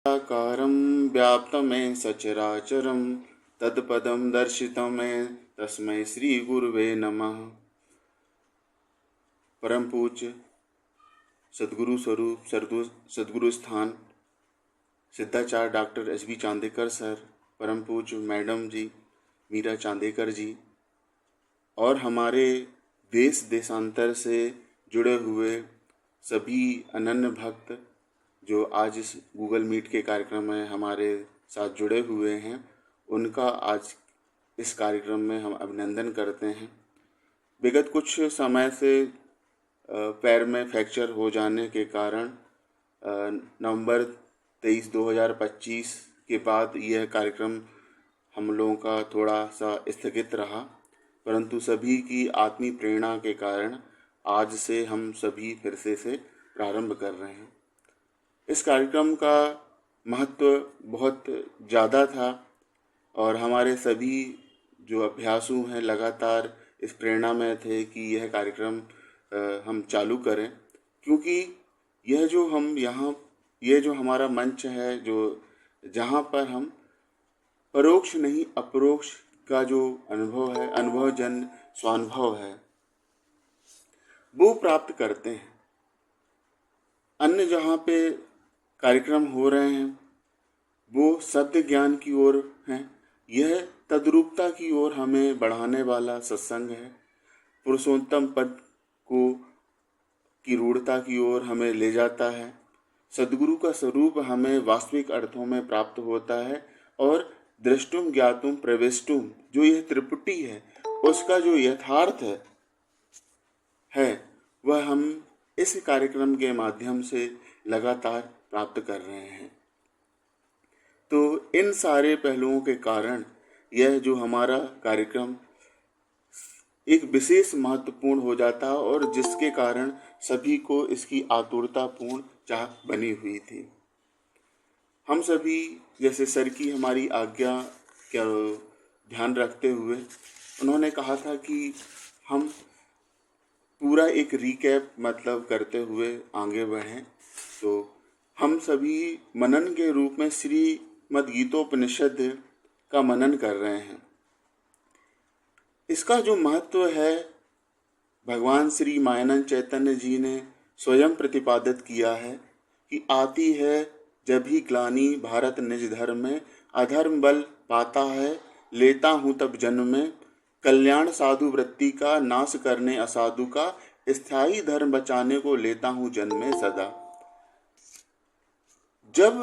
साकारं व्याप्तमें सचराचरं तत्पदं दर्शितमें तस्मै श्री गुरुवे नमः। परम पूज्य सद्गुरु स्वरूप सद्गुरु स्थान Siddhacharya doctor S.B.. Chandekar sir, परम पूज्य मैडम जी मीरा चांदेकर जी और हमारे देश देशांतर से जुड़े हुए सभी अनन्य भक्त जो आज इस गूगल मीट के कार्यक्रम में हमारे साथ जुड़े हुए हैं, उनका आज इस कार्यक्रम में हम अभिनंदन करते हैं। विगत कुछ समय से पैर में फ्रैक्चर हो जाने के कारण नवंबर 23, 2025 के बाद यह कार्यक्रम हम लोगों का थोड़ा सा स्थगित रहा, परंतु सभी की आत्मीय प्रेरणा के कारण आज से हम सभी फिर से प्रारंभ कर रहे हैं। इस कार्यक्रम का महत्व बहुत ज़्यादा था और हमारे सभी जो अभ्यासु हैं लगातार इस प्रेरणा में थे कि यह कार्यक्रम हम चालू करें, क्योंकि यह जो हमारा मंच है, जो जहाँ पर हम परोक्ष नहीं अपरोक्ष का जो अनुभव है, अनुभवजन्य स्वानुभव है, वो प्राप्त करते हैं। अन्य जहाँ पे कार्यक्रम हो रहे हैं वो शब्द ज्ञान की ओर हैं, यह तद्रूपता की ओर हमें बढ़ाने वाला सत्संग है। पुरुषोत्तम पद की रूढ़ता की ओर हमें ले जाता है। सद्गुरु का स्वरूप हमें वास्तविक अर्थों में प्राप्त होता है और दृष्टुम ज्ञातुम प्रविष्टुम जो यह त्रिपुटी है, उसका जो यथार्थ है वह हम इस कार्यक्रम के माध्यम से लगातार प्राप्त कर रहे हैं। तो इन सारे पहलुओं के कारण यह जो हमारा कार्यक्रम एक विशेष महत्वपूर्ण हो जाता है और जिसके कारण सभी को इसकी आतुरतापूर्ण चाह बनी हुई थी। हम सभी जैसे सर की हमारी आज्ञा का ध्यान रखते हुए उन्होंने कहा था कि हम पूरा एक रिकैप करते हुए आगे बढ़ें। तो हम सभी मनन के रूप में श्रीमद् गीतोपनिषद का मनन कर रहे हैं। इसका जो महत्व है भगवान श्री मायानंद चैतन्य जी ने स्वयं प्रतिपादित किया है कि आती है जब ही ग्लानि भारत निज धर्म में, अधर्म बल पाता है लेता हूँ तब जन्म में, कल्याण साधु वृत्ति का नाश करने असाधु का, स्थायी धर्म बचाने को लेता हूँ जन्म में सदा। जब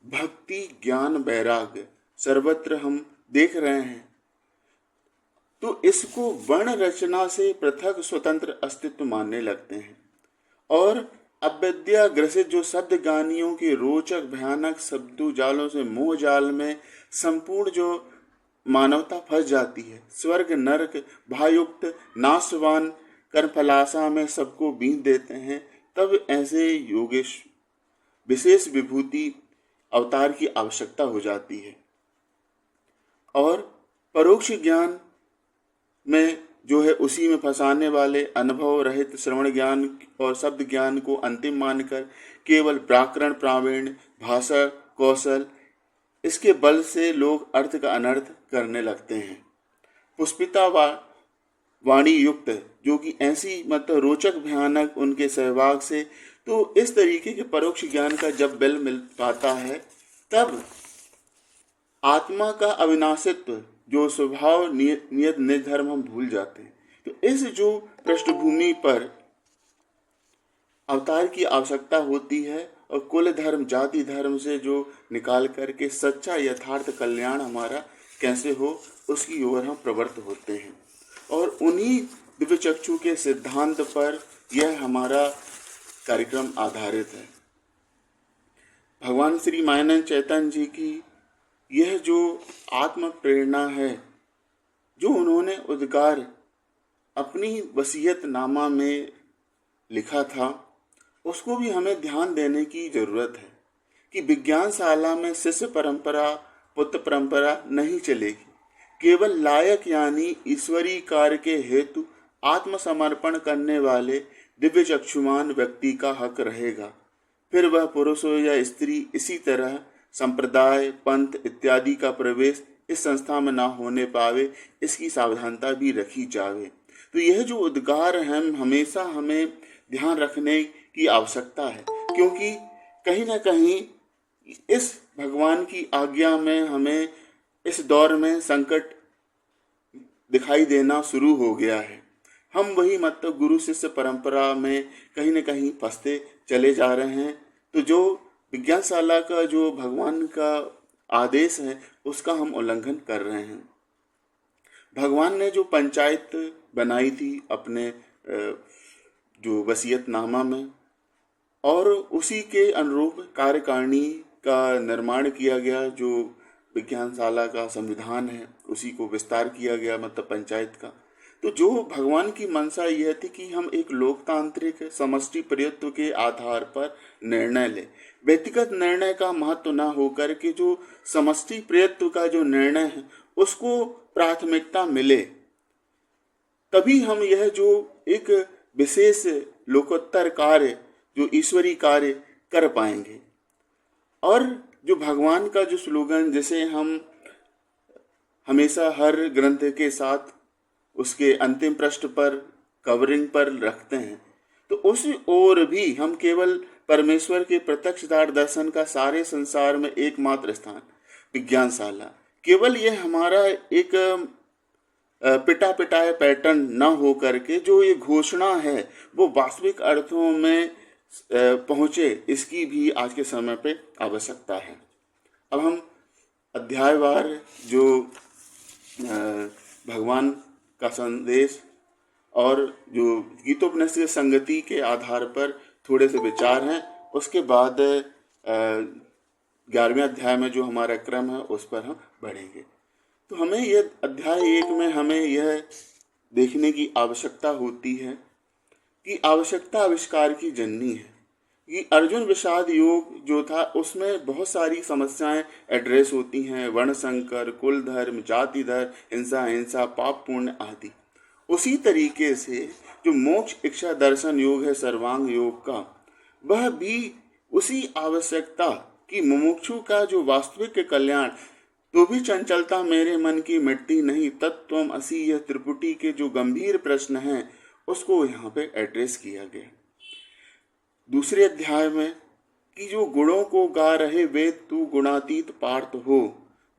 भक्ति ज्ञान वैराग्य सर्वत्र हम देख रहे हैं तो इसको वर्ण रचना से पृथक स्वतंत्र अस्तित्व मानने लगते हैं और अविद्या ग्रसित जो शब्द गानियों के रोचक भयानक शब्दों जालों से मोह जाल में संपूर्ण जो मानवता फंस जाती है, स्वर्ग नरक भायुक्त नाशवान कर्मफलाशा में सबको बींध देते हैं, तब ऐसे योगेश विशेष विभूति अवतार की आवश्यकता हो जाती है। और परोक्ष ज्ञान में जो है उसी में फंसाने वाले अनुभव रहित श्रवण ज्ञान और शब्द ज्ञान को अंतिम मानकर केवल व्याकरण प्रावीण्य भाषा कौशल इसके बल से लोग अर्थ का अनर्थ करने लगते हैं। पुष्पिता वाणी युक्त जो कि ऐसी रोचक भयानक उनके सहवाग से, तो इस तरीके के परोक्ष ज्ञान का जब बल मिल पाता है तब आत्मा का अविनाशित्व जो स्वभाव नियत निर्धर्म हम भूल जाते हैं। तो इस जो पृष्ठभूमि पर अवतार की आवश्यकता होती है और कुल धर्म जाति धर्म से जो निकाल करके सच्चा यथार्थ कल्याण हमारा कैसे हो उसकी ओर हम प्रवृत्त होते हैं और उन्हीं दिव्य चक्षु के सिद्धांत पर यह हमारा कार्यक्रम आधारित है। भगवान श्री मायानंद चैतन्य जी की यह जो आत्म प्रेरणा है जो उन्होंने उद्गार अपनी वसीयत नामा में लिखा था, उसको भी हमें ध्यान देने की जरूरत है कि विज्ञानशाला में शिष्य परंपरा पुत्र परंपरा नहीं चलेगी। केवल लायक यानी ईश्वरीय कार्य के हेतु आत्मसमर्पण करने वाले दिव्य चक्षुमान व्यक्ति का हक रहेगा। फिर वह पुरुष हो या स्त्री, इसी तरह संप्रदाय, पंथ इत्यादि का प्रवेश इस संस्था में ना होने पावे, इसकी सावधानता भी रखी जावे। तो यह जो उद्गार है हमेशा हमें ध्यान रखने की आवश्यकता है, क्योंकि कहीं ना कहीं इस भगवान की आज्ञा में हमें इस दौर में संकट दिखाई देना शुरू हो गया है। हम वही मतलब गुरु शिष्य परंपरा में कहीं न कहीं फंसते चले जा रहे हैं। तो जो विज्ञानशाला का जो भगवान का आदेश है उसका हम उल्लंघन कर रहे हैं। भगवान ने जो पंचायत बनाई थी अपने जो वसीयतनामा में, और उसी के अनुरूप कार्यकारिणी का निर्माण किया गया। जो विज्ञानशाला का संविधान है उसी को विस्तार किया गया, मतलब पंचायत का। तो जो भगवान की मंशा यह थी कि हम एक लोकतांत्रिक समष्टि प्रयत्न के आधार पर निर्णय लें, व्यक्तिगत निर्णय का महत्व न होकर के जो समष्टि प्रयत्न का जो निर्णय है उसको प्राथमिकता मिले, तभी हम यह जो एक विशेष लोकोत्तर कार्य, जो ईश्वरी कार्य कर पाएंगे। और जो भगवान का जो स्लोगन, जैसे हम हमेशा हर ग्रंथ के साथ उसके अंतिम पृष्ठ पर कवरिंग पर रखते हैं, तो उस ओर भी हम केवल परमेश्वर के प्रत्यक्षदार दर्शन का सारे संसार में एकमात्र स्थान विज्ञानशाला, केवल यह हमारा एक पिटा पिटाए पैटर्न न हो करके जो ये घोषणा है वो वास्तविक अर्थों में पहुँचे, इसकी भी आज के समय पे आवश्यकता है। अब हम अध्यायवार जो भगवान का संदेश और जो गीतोपनिषद की संगति के आधार पर थोड़े से विचार हैं, उसके बाद 11वें अध्याय में जो हमारा क्रम है उस पर हम बढ़ेंगे। तो हमें यह अध्याय 1 में हमें यह देखने की आवश्यकता होती है कि आवश्यकता आविष्कार की जननी है। कि अर्जुन विषाद योग जो था उसमें बहुत सारी समस्याएं एड्रेस होती हैं, वर्ण संकर, कुल धर्म, जाति धर्म, हिंसा हिंसा, पाप पुण्य आदि। उसी तरीके से जो मोक्ष इच्छा दर्शन योग है सर्वांग योग का, वह भी उसी आवश्यकता कि मुमुक्षु का जो वास्तविक कल्याण, तो भी चंचलता मेरे मन की मिटती नहीं, तत्त्वम असि, यह त्रिपुटी के जो गंभीर प्रश्न हैं उसको यहाँ पे एड्रेस किया गया। दूसरे अध्याय में कि जो गुणों को गा रहे वेद तू गुणातीत पार्थ हो,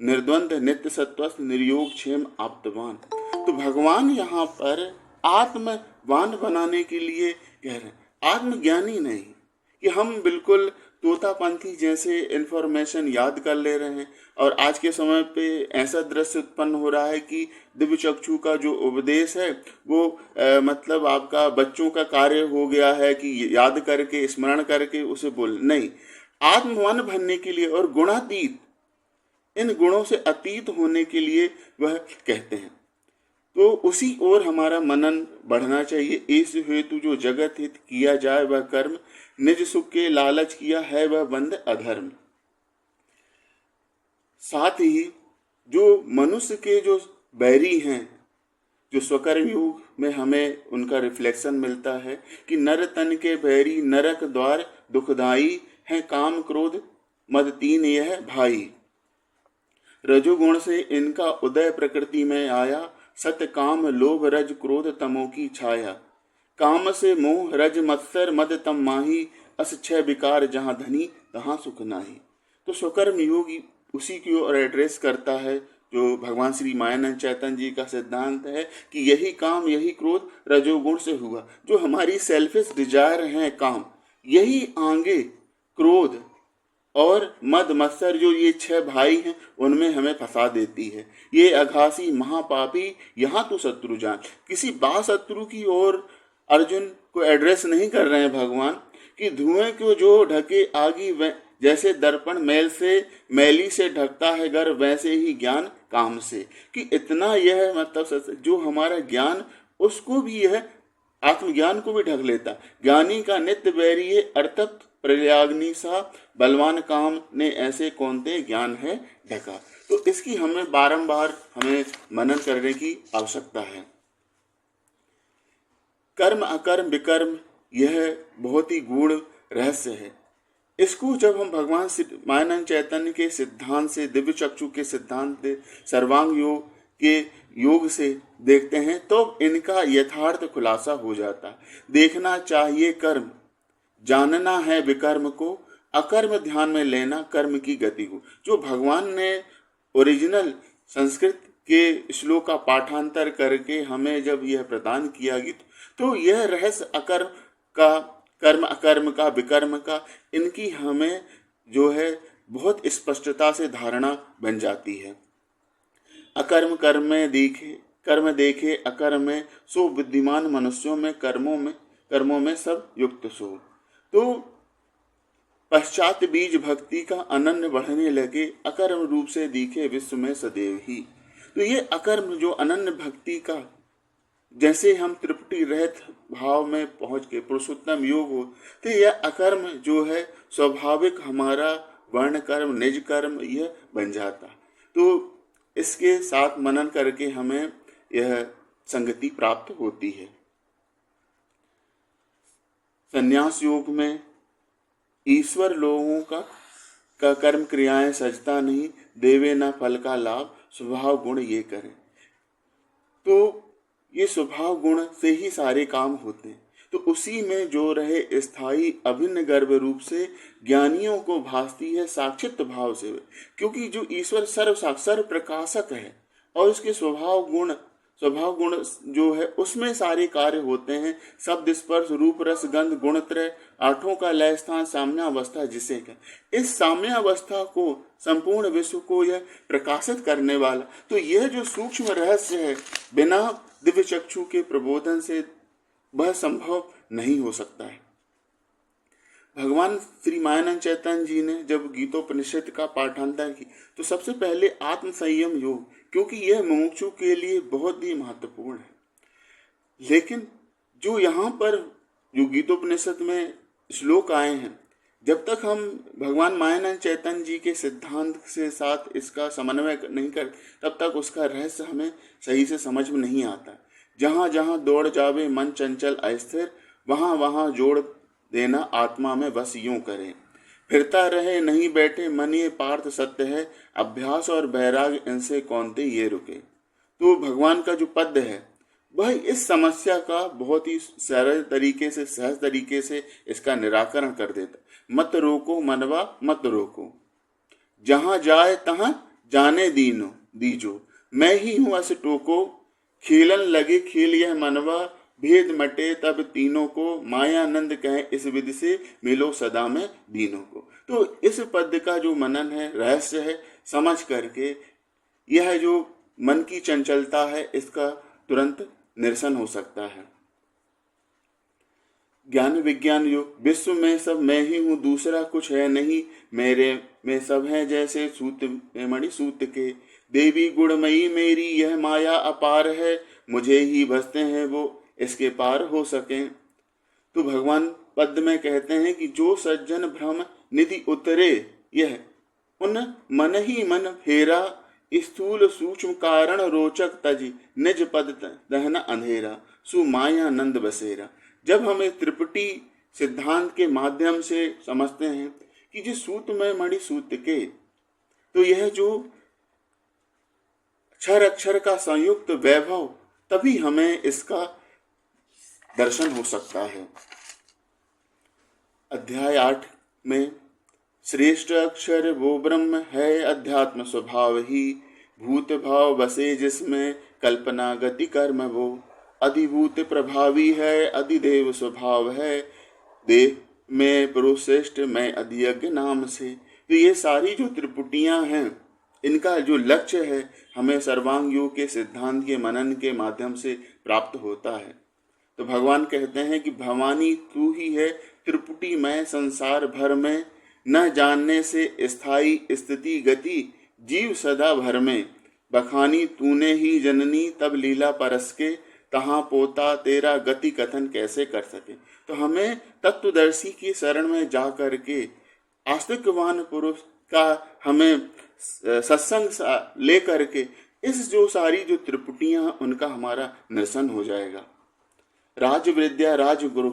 निर्द्वंद नित्य सत्वस्थ निर्योग क्षेम आप्तवान। तो भगवान यहाँ पर आत्मवान बनाने के लिए कह रहे हैं, आत्मज्ञानी नहीं कि हम बिल्कुल तोतापंथी जैसे इन्फॉर्मेशन याद कर ले रहे हैं। और आज के समय पे ऐसा दृश्य उत्पन्न हो रहा है कि दिव्य चक्षु का जो उपदेश है वो मतलब आपका बच्चों का कार्य हो गया है कि याद करके स्मरण करके उसे बोल नहीं, आत्मवान बनने के लिए और गुणातीत, इन गुणों से अतीत होने के लिए वह कहते हैं। तो उसी ओर हमारा मनन बढ़ना चाहिए। इस हेतु जो जगत हित किया जाए वह कर्म, निज सुख के लालच किया है वह बंद अधर्म। साथ ही जो मनुष्य के जो बैरी हैं, जो स्वकर्म योग में हमें उनका रिफ्लेक्शन मिलता है कि नर तन के बैरी नरक द्वार दुखदाई है, काम क्रोध मद तीन यह भाई। रजोगुण से इनका उदय प्रकृति में आया, सत्य काम लोभ रज क्रोध तमो की छाया। काम से मोह रज मत्सर मद तम माही, अस छह विकार जहाँ धनी तहाँ सुख नाही। तो स्वकर्म योगी उसी की ओर एड्रेस करता है जो भगवान श्री मायानंद चैतन्य जी का सिद्धांत है कि यही काम यही क्रोध रजोगुण से हुआ। जो हमारी सेल्फिश डिजायर है काम, यही आगे क्रोध और मद मत्सर जो ये 6 भाई हैं उनमें हमें फंसा देती है। ये अघासी महापापी यहाँ तो शत्रु जान। किसी बा शत्रु की ओर अर्जुन को एड्रेस नहीं कर रहे हैं भगवान कि धुएं को जो ढके आगी जैसे दर्पण मैल से मैली से ढकता है घर, वैसे ही ज्ञान काम से। कि इतना यह मतलब जो हमारा ज्ञान उसको भी यह आत्मज्ञान को भी ढक लेता। ज्ञानी का नित्य बैरी है अर्थत प्रयाग्नि सा, बलवान काम ने ऐसे कौनते ज्ञान है ढका। तो इसकी हमें बारंबार हमें मनन करने की आवश्यकता है। कर्म अकर्म विकर्म यह बहुत ही गूढ़ रहस्य है इसको जब हम भगवान मायानंद चैतन्य के सिद्धांत से, दिव्य चक्षु के सिद्धांत से, सर्वांग योग के योग से देखते हैं तो इनका यथार्थ खुलासा हो जाता। देखना चाहिए कर्म, जानना है विकर्म को, अकर्म ध्यान में लेना कर्म की गति को। जो भगवान ने ओरिजिनल संस्कृत के श्लोक का पाठांतर करके हमें जब यह प्रदान किया गया, तो यह रहस्य अकर्म का, कर्म अकर्म का, विकर्म का, इनकी हमें जो है बहुत स्पष्टता से धारणा बन जाती है। अकर्म कर्म में देखे, कर्म देखे अकर्म में, सो बुद्धिमान मनुष्यों में कर्मों में सब युक्त सो। तो पश्चात बीज भक्ति का अनन्य बढ़ने लगे, अकर्म रूप से दिखे विश्व में सदैव ही। तो ये अकर्म जो अनन्य भक्ति का, जैसे हम त्रिपुटी रहित भाव में पहुंच के पुरुषोत्तम योग हो, तो यह अकर्म जो है स्वाभाविक हमारा वर्ण कर्म, निज कर्म यह बन जाता। तो इसके साथ मनन करके हमें यह संगति प्राप्त होती है। संन्यास योग में ईश्वर लोगों का कर्म क्रियाएं सजता नहीं, देवे न फल का लाभ, स्वभाव गुण ये करें। तो ये स्वभाव गुण से ही सारे काम होते हैं। तो उसी में जो रहे स्थायी अभिन्न गर्भ रूप से ज्ञानियों को भासती है साक्षित भाव से, क्योंकि जो ईश्वर सर्व प्रकाशक है और उसके स्वभाव गुण जो है उसमें सारे कार्य होते हैं। शब्द स्पर्श रूप रस गंध गुणत्रय, आठों का लय स्थान साम्यावस्था जिसे कहें। इस साम्यावस्था को संपूर्ण विश्व को यह प्रकाशित करने वाला, तो यह जो सूक्ष्म रहस्य है बिना दिव्य चक्षु के प्रबोधन से वह संभव नहीं हो सकता है। भगवान श्री मायानंद चैतन्य जी ने जब गीतोपनिषद का पाठांतर की, तो सबसे पहले आत्म संयम योग, क्योंकि यह मुमुक्षु के लिए बहुत ही महत्वपूर्ण है। लेकिन जो यहाँ पर जो गीतोपनिषद में श्लोक आए हैं, जब तक हम भगवान मायानंद चैतन्य जी के सिद्धांत से साथ इसका समन्वय नहीं कर, तब तक उसका रहस्य हमें सही से समझ में नहीं आता। जहाँ जहाँ दौड़ जावे मन चंचल अस्थिर, वहाँ वहाँ जोड़ देना आत्मा में बस यूं करें। फिरता रहे नहीं बैठे मन ये पार्थ सत्य है, अभ्यास और बैराग इनसे कौनते ये रुके। तो भगवान का जो पद है वह इस समस्या का बहुत ही सरल तरीके से, सहज तरीके से इसका निराकरण कर देता। मत रोको मनवा मत रोको, जहां जाए तहां जाने दीजो, मैं ही हूं अस टोको, खेलन लगे खेल यह मनवा, भेद मटे तब तीनों को, मायानंद कहे इस विधि से मिलो सदा में दीनों को। तो इस पद का जो मनन है, रहस्य है, समझ करके यह जो मन की चंचलता है इसका तुरंत निरसन हो सकता है। ज्ञान विज्ञान योग, विश्व में सब मैं ही हूँ दूसरा कुछ है नहीं, मेरे में सब है जैसे सूत में मणि सूत के, देवी गुणमयी मेरी यह माया अपार है, मुझे ही भसते हैं वो इसके पार हो सके। तो भगवान पद में कहते हैं कि जो सज्जन भ्रम निधि उतरे, यह उन मन ही मन फेरा, स्थूल सूक्ष्म कारण रोचक तजी, निज पद दहन अंधेरा, सु मायानंद बसेरा। जब हम इस त्रिपुटी सिद्धांत के माध्यम से समझते हैं कि जिस सूत में मणि सूत के, तो यह जो अक्षर अक्षर का संयुक्त वैभव, तभी हमें इसका दर्शन हो सकता है। अध्याय 8 में श्रेष्ठ अक्षर वो ब्रह्म है, अध्यात्म स्वभाव ही, भूत भाव बसे जिसमें, कल्पना गति कर्म वो, अधिभूत प्रभावी है, अधिदेव स्वभाव है, देह में पुरुष श्रेष्ठ मैं अधियज्ञ नाम से। तो ये सारी जो त्रिपुटियां हैं, इनका जो लक्ष्य है हमें सर्वांग योग के सिद्धांत के मनन के माध्यम से प्राप्त होता है। तो भगवान कहते हैं कि भवानी तू ही है त्रिपुटी मैं संसार भर में, न जानने से स्थायी स्थिति गति, जीव सदा भर में, बखानी तूने ही जननी तब लीला परस के, तहाँ पोता तेरा गति कथन कैसे कर सके। तो हमें तत्वदर्शी की शरण में जा करके आस्तिकवान पुरुष का हमें सत्संग ले करके इस जो सारी जो त्रिपुटियां उनका हमारा निरसन हो जाएगा। राज विद्या राजगुरु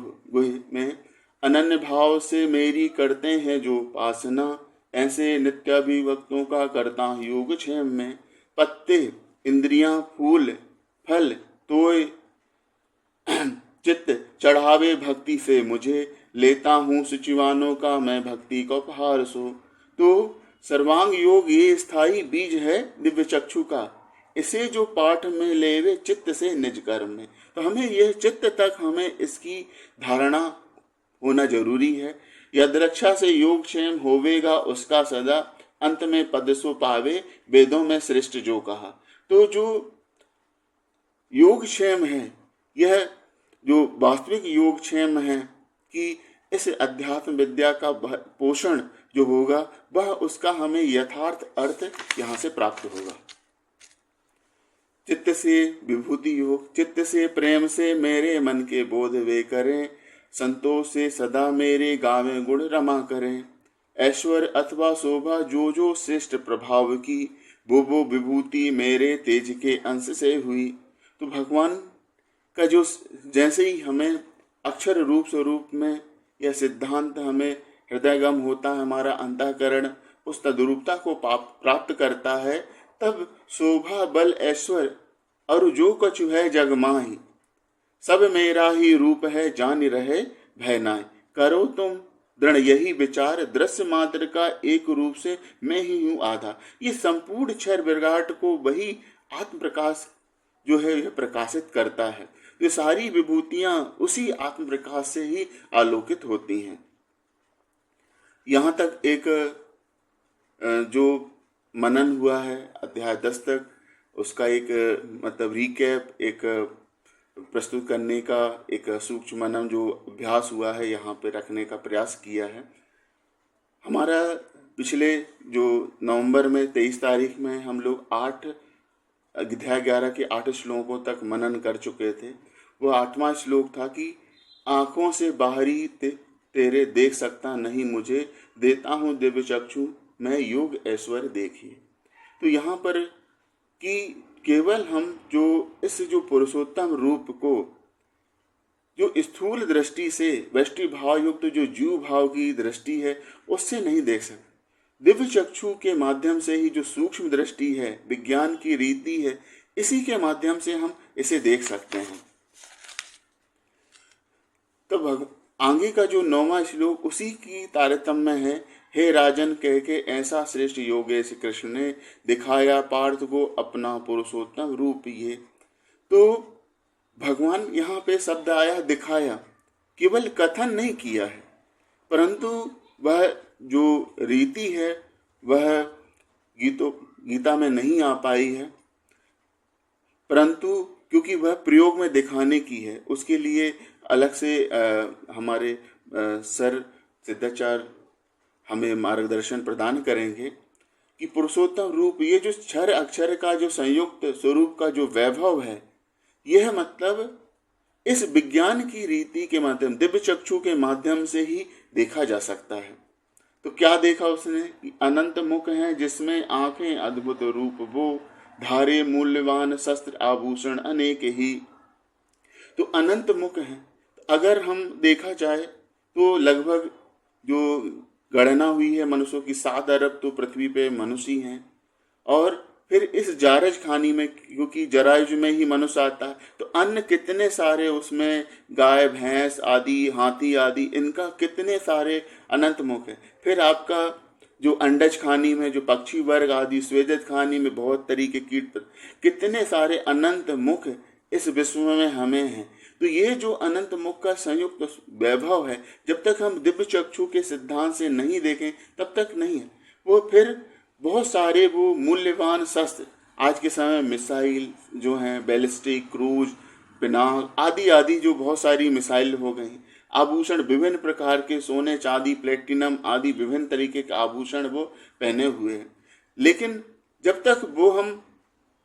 में अनन्य भाव से मेरी करते हैं जो उपासना, ऐसे नित्याभिभक्तों का करता हूँ योग क्षेम में। पत्ते इंद्रियां फूल फल तोय चित्त चढ़ावे भक्ति से मुझे, लेता हूँ सुचिवानों का मैं भक्ति का उपहार सो। तो सर्वांग योग ये स्थायी बीज है दिव्य चक्षु का, इसे जो पाठ में लेवे चित्त से निज कर्म में। तो हमें यह चित्त तक हमें इसकी धारणा होना जरूरी है। यद रक्षा से योग क्षेम होवेगा उसका सदा, अंत में पद सो पावे वेदों में श्रेष्ठ जो कहा। तो जो योग क्षेम है, यह जो वास्तविक योग क्षेम है कि इस अध्यात्म विद्या का पोषण जो होगा वह उसका हमें यथार्थ अर्थ यहाँ से प्राप्त होगा। चित्त से विभूति योग, चित्त से प्रेम से मेरे मन के बोध वे करें, संतोष से सदा मेरे गावे गुण रमा करें। ऐश्वर्य अथवा शोभा जो जो श्रेष्ठ प्रभाव की, वो विभूति मेरे तेज के अंश से हुई। तो भगवान का जो जैसे ही हमें अक्षर रूप स्वरूप में यह सिद्धांत हमें हृदयगम होता है, हमारा अंतःकरण उस तद्रूपता को प्राप्त करता है, तब शोभा बल ऐश्वर्य और जो कछु है जग माही, सब मेरा ही रूप है जान रहे भय नाय। करो तुम दृढ़ यही विचार, दृश्य मात्र का एक रूप से मैं ही हूँ आधा। ये संपूर्ण क्षर विराट को वही आत्म प्रकाश जो है यह प्रकाशित करता है। ये सारी विभूतियां उसी आत्म प्रकाश से ही आलोकित होती हैं। यहाँ तक एक जो मनन हुआ है अध्याय 10 तक, उसका एक मतलब रिकैप, एक प्रस्तुत करने का एक सूक्ष्म मनन जो अभ्यास हुआ है यहाँ पे रखने का प्रयास किया है। हमारा पिछले जो नवंबर में 23 तारीख में हम लोग 8 अध्याय 11 के 8 श्लोकों तक मनन कर चुके थे। वो 8वां श्लोक था कि आँखों से बाहरी तेरे देख सकता नहीं मुझे, देता हूँ दिव्य चक्षु मैं योग ऐश्वर्य देखिए। तो यहाँ पर कि केवल हम जो इस जो पुरुषोत्तम रूप को जो स्थूल दृष्टि से वैष्टि भाव युक्त जो जीव भाव की दृष्टि है उससे नहीं देख सकते। दिव्य चक्षु के माध्यम से ही जो सूक्ष्म दृष्टि है, विज्ञान की रीति है, इसी के माध्यम से हम इसे देख सकते हैं। तो आगे का जो 9वां श्लोक उसी की तारतम्य है। हे राजन कह के ऐसा श्रेष्ठ योगेश कृष्ण ने दिखाया पार्थ को अपना पुरुषोत्तम रूप ये। तो भगवान यहाँ पे शब्द आया दिखाया, केवल कथन नहीं किया है, परंतु वह जो रीति है वह गीता में नहीं आ पाई है, परंतु क्योंकि वह प्रयोग में दिखाने की है, उसके लिए अलग से हमारे सर सिद्धाचार्य हमें मार्गदर्शन प्रदान करेंगे कि पुरुषोत्तम रूप ये जो क्षर अक्षर का जो संयुक्त स्वरूप का जो वैभव है, यह मतलब इस विज्ञान की रीति के माध्यम दिव्य चक्षु के माध्यम से ही देखा जा सकता है। तो क्या देखा उसने कि अनंत मुख है जिसमें आंखें अद्भुत रूप वो, धारे मूल्यवान शस्त्र आभूषण अनेक ही। तो अनंत मुख है, अगर हम देखा जाए तो लगभग जो गणना हुई है मनुष्यों की 7 अरब तो पृथ्वी पे मनुष्य हैं, और फिर इस जारज खानी में क्योंकि जरायुज में ही मनुष्य आता है, तो अन्य कितने सारे उसमें गाय भैंस आदि हाथी आदि इनका कितने सारे अनंत मुख है। फिर आपका जो अंडज खानी में जो पक्षी वर्ग आदि, स्वेदज खानी में बहुत तरीके कीट, कितने सारे अनंत मुख इस विश्व में हमें हैं। तो ये जो अनंत मुख का संयुक्त वैभव है, जब तक हम दिव्य चक्षु के सिद्धांत से नहीं देखें तब तक नहीं है। वो फिर बहुत सारे वो मूल्यवान शस्त्र आज के समय मिसाइल जो हैं, बैलिस्टिक क्रूज पिनाक आदि आदि जो बहुत सारी मिसाइल हो गई, आभूषण विभिन्न प्रकार के सोने चांदी प्लेटिनम आदि विभिन्न तरीके के आभूषण वो पहने हुए हैं। लेकिन जब तक वो हम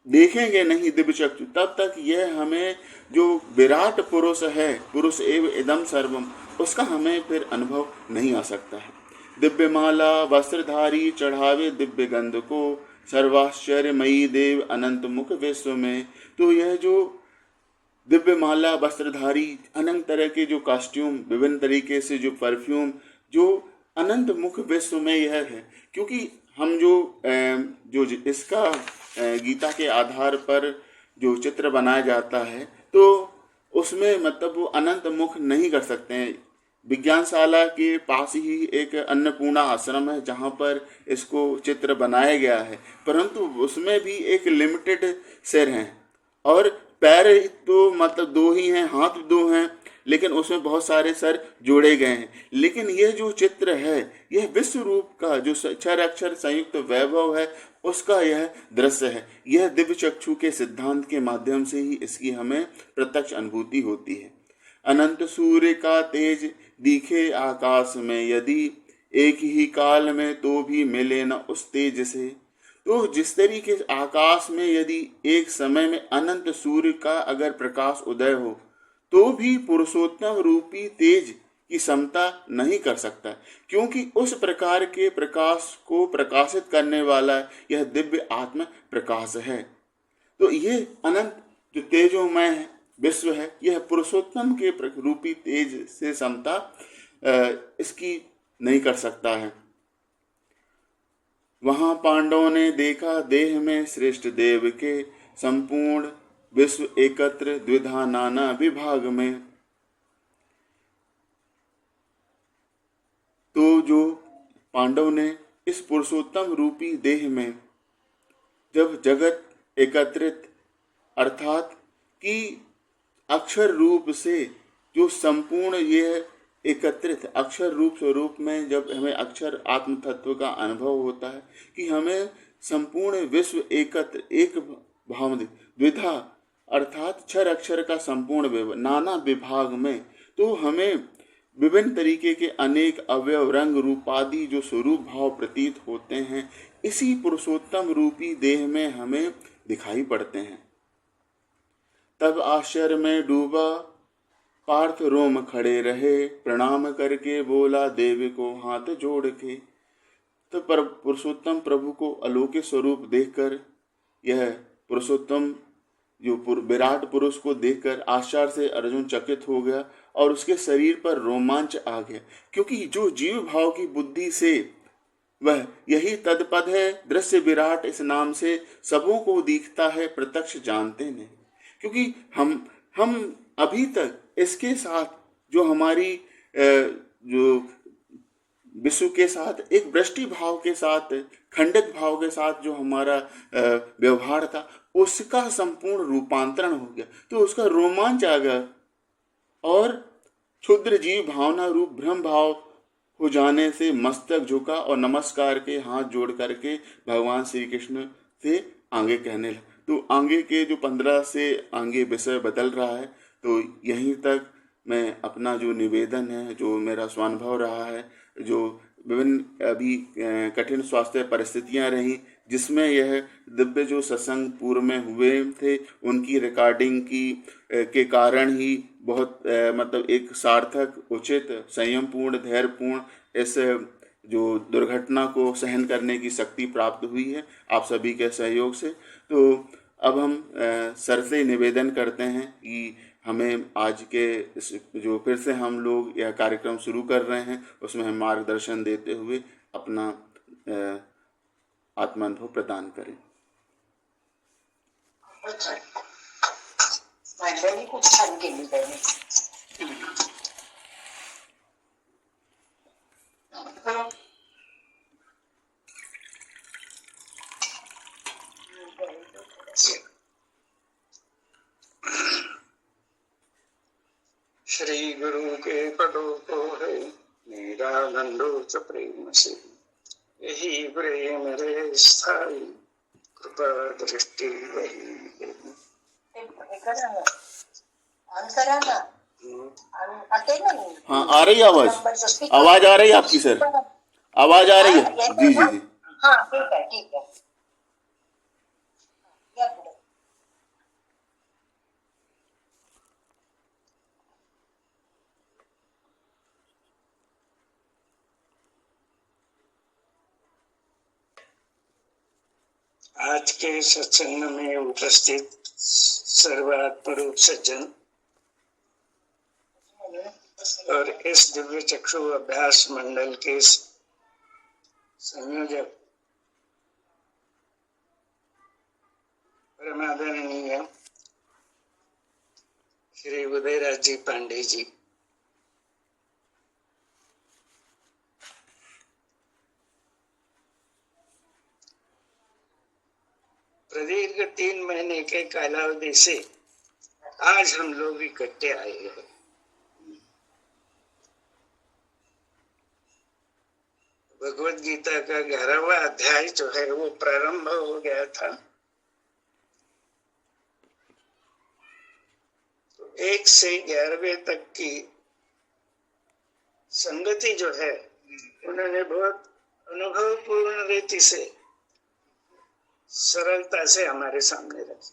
देखेंगे नहीं दिव्य चक्षु, तब तक यह हमें जो विराट पुरुष है, पुरुष एव इदम सर्वम, उसका हमें फिर अनुभव नहीं आ सकता है। दिव्य माला वस्त्रधारी चढ़ावे दिव्य गंध को, सर्वाश्चर्यमयी देव अनंत मुख विश्व में। तो यह जो दिव्य माला वस्त्रधारी, अनंत तरह के जो कॉस्ट्यूम, विभिन्न तरीके से जो परफ्यूम, जो अनंत मुख विश्व में यह है। क्योंकि हम जो इसका गीता के आधार पर जो चित्र बनाया जाता है, तो उसमें मतलब वो अनंत मुख नहीं कर सकते हैं। विज्ञानशाला के पास ही एक अन्नपूर्णा आश्रम है जहाँ पर इसको चित्र बनाया गया है, परंतु उसमें भी एक लिमिटेड सिर हैं और पैर तो मतलब दो ही हैं, हाथ दो हैं, लेकिन उसमें बहुत सारे सर जोड़े गए हैं। लेकिन यह जो चित्र है, यह विश्व रूप का जो क्षर अक्षर संयुक्त वैभव है, उसका यह दृश्य है। यह दिव्य चक्षु के सिद्धांत के माध्यम से ही इसकी हमें प्रत्यक्ष अनुभूति होती है। अनंत सूर्य का तेज दिखे आकाश में, यदि एक ही काल में तो भी मिले न उस तेज से। तो जिस तरीके से आकाश में यदि एक समय में अनंत सूर्य का अगर प्रकाश उदय हो, तो भी पुरुषोत्तम रूपी तेज की समता नहीं कर सकता, क्योंकि उस प्रकार के प्रकाश को प्रकाशित करने वाला यह दिव्य आत्म प्रकाश है। तो ये अनंत जो तेजोमय विश्व है, यह पुरुषोत्तम के रूपी तेज से समता इसकी नहीं कर सकता है। वहां पांडवों ने देखा देह में श्रेष्ठ देव के, संपूर्ण विश्व एकत्र द्विधा नाना विभाग में। तो जो पांडव ने इस पुरुषोत्तम रूपी देह में जब जगत एकत्रित अर्थात कि अक्षर रूप से जो संपूर्ण यह एकत्रित अक्षर रूप स्वरूप में जब हमें अक्षर आत्म तत्व का अनुभव होता है कि हमें संपूर्ण विश्व एकत्र एक भाव द्विधा अर्थात क्षर अक्षर का संपूर्ण नाना विभाग में, तो हमें विभिन्न तरीके के अनेक अवयव रंग रूपादि जो स्वरूप भाव प्रतीत होते हैं, इसी पुरुषोत्तम रूपी देह में हमें दिखाई पड़ते हैं। तब आश्चर्य में डूबा पार्थ रोम खड़े रहे, प्रणाम करके बोला देव को हाथ जोड़ के। तो पुरुषोत्तम प्रभु को अलौकिक स्वरूप देखकर यह पुरुषोत्तम जो विराट पुरुष को देखकर आश्चर्य से अर्जुन चकित हो गया और उसके शरीर पर रोमांच आ गया, क्योंकि जो जीव भाव की बुद्धि से वह यही तत्पद है, दृश्य विराट इस नाम से सबों को दिखता है, प्रत्यक्ष जानते नहीं। क्योंकि हम अभी तक इसके साथ जो हमारी जो विश्व के साथ एक वृष्टि भाव के साथ, खंडित भाव के साथ जो हमारा व्यवहार था, उसका संपूर्ण रूपांतरण हो गया। तो उसका रोमांच आ गया और क्षुद्र जीव भावना रूप भ्रम भाव हो जाने से मस्तक झुका और नमस्कार के हाथ जोड़ करके भगवान श्री कृष्ण से आगे कहने लगा। तो आगे के जो 15 से आगे विषय बदल रहा है, तो यहीं तक मैं अपना जो निवेदन है, जो मेरा स्वानुभव रहा है, जो विभिन्न अभी कठिन स्वास्थ्य परिस्थितियां रहीं जिसमें यह दिव्य जो सत्संग पूर्व में हुए थे, उनकी रिकॉर्डिंग की के कारण ही बहुत मतलब एक सार्थक, उचित, संयमपूर्ण, धैर्यपूर्ण इस जो दुर्घटना को सहन करने की शक्ति प्राप्त हुई है आप सभी के सहयोग से। तो अब हम सर से निवेदन करते हैं कि हमें आज के जो फिर से हम लोग यह कार्यक्रम शुरू कर रहे हैं, उसमें हम मार्गदर्शन देते हुए अपना आत्मानुभव प्रदान करें। श्री गुरु के पदों को है मेरा दंडोत प्रेम से, यही प्रेम रे स्थाई कृपा दृष्टि वही। हाँ, आ रही आवाज? आवाज आ रही है आपकी सर? आवाज आ रही है? जी जी जी। हाँ ठीक है ठीक है। आज के सत्संग में उपस्थित सर्वात्म रूप सज्जन और इस दिव्य चक्षु अभ्यास मंडल के संयोजक परमादरणीय श्री उदयराज जी पांडे जी, प्रदीर्घ 3 महीने के कालावधि से आज हम लोग इकट्ठे आए हैं। भगवत गीता का 11वां अध्याय जो है वो प्रारंभ हो गया था। तो 1 से 11वें तक की संगति जो है उन्होंने बहुत अनुभवपूर्ण रीति से सरलता से हमारे सामने रखी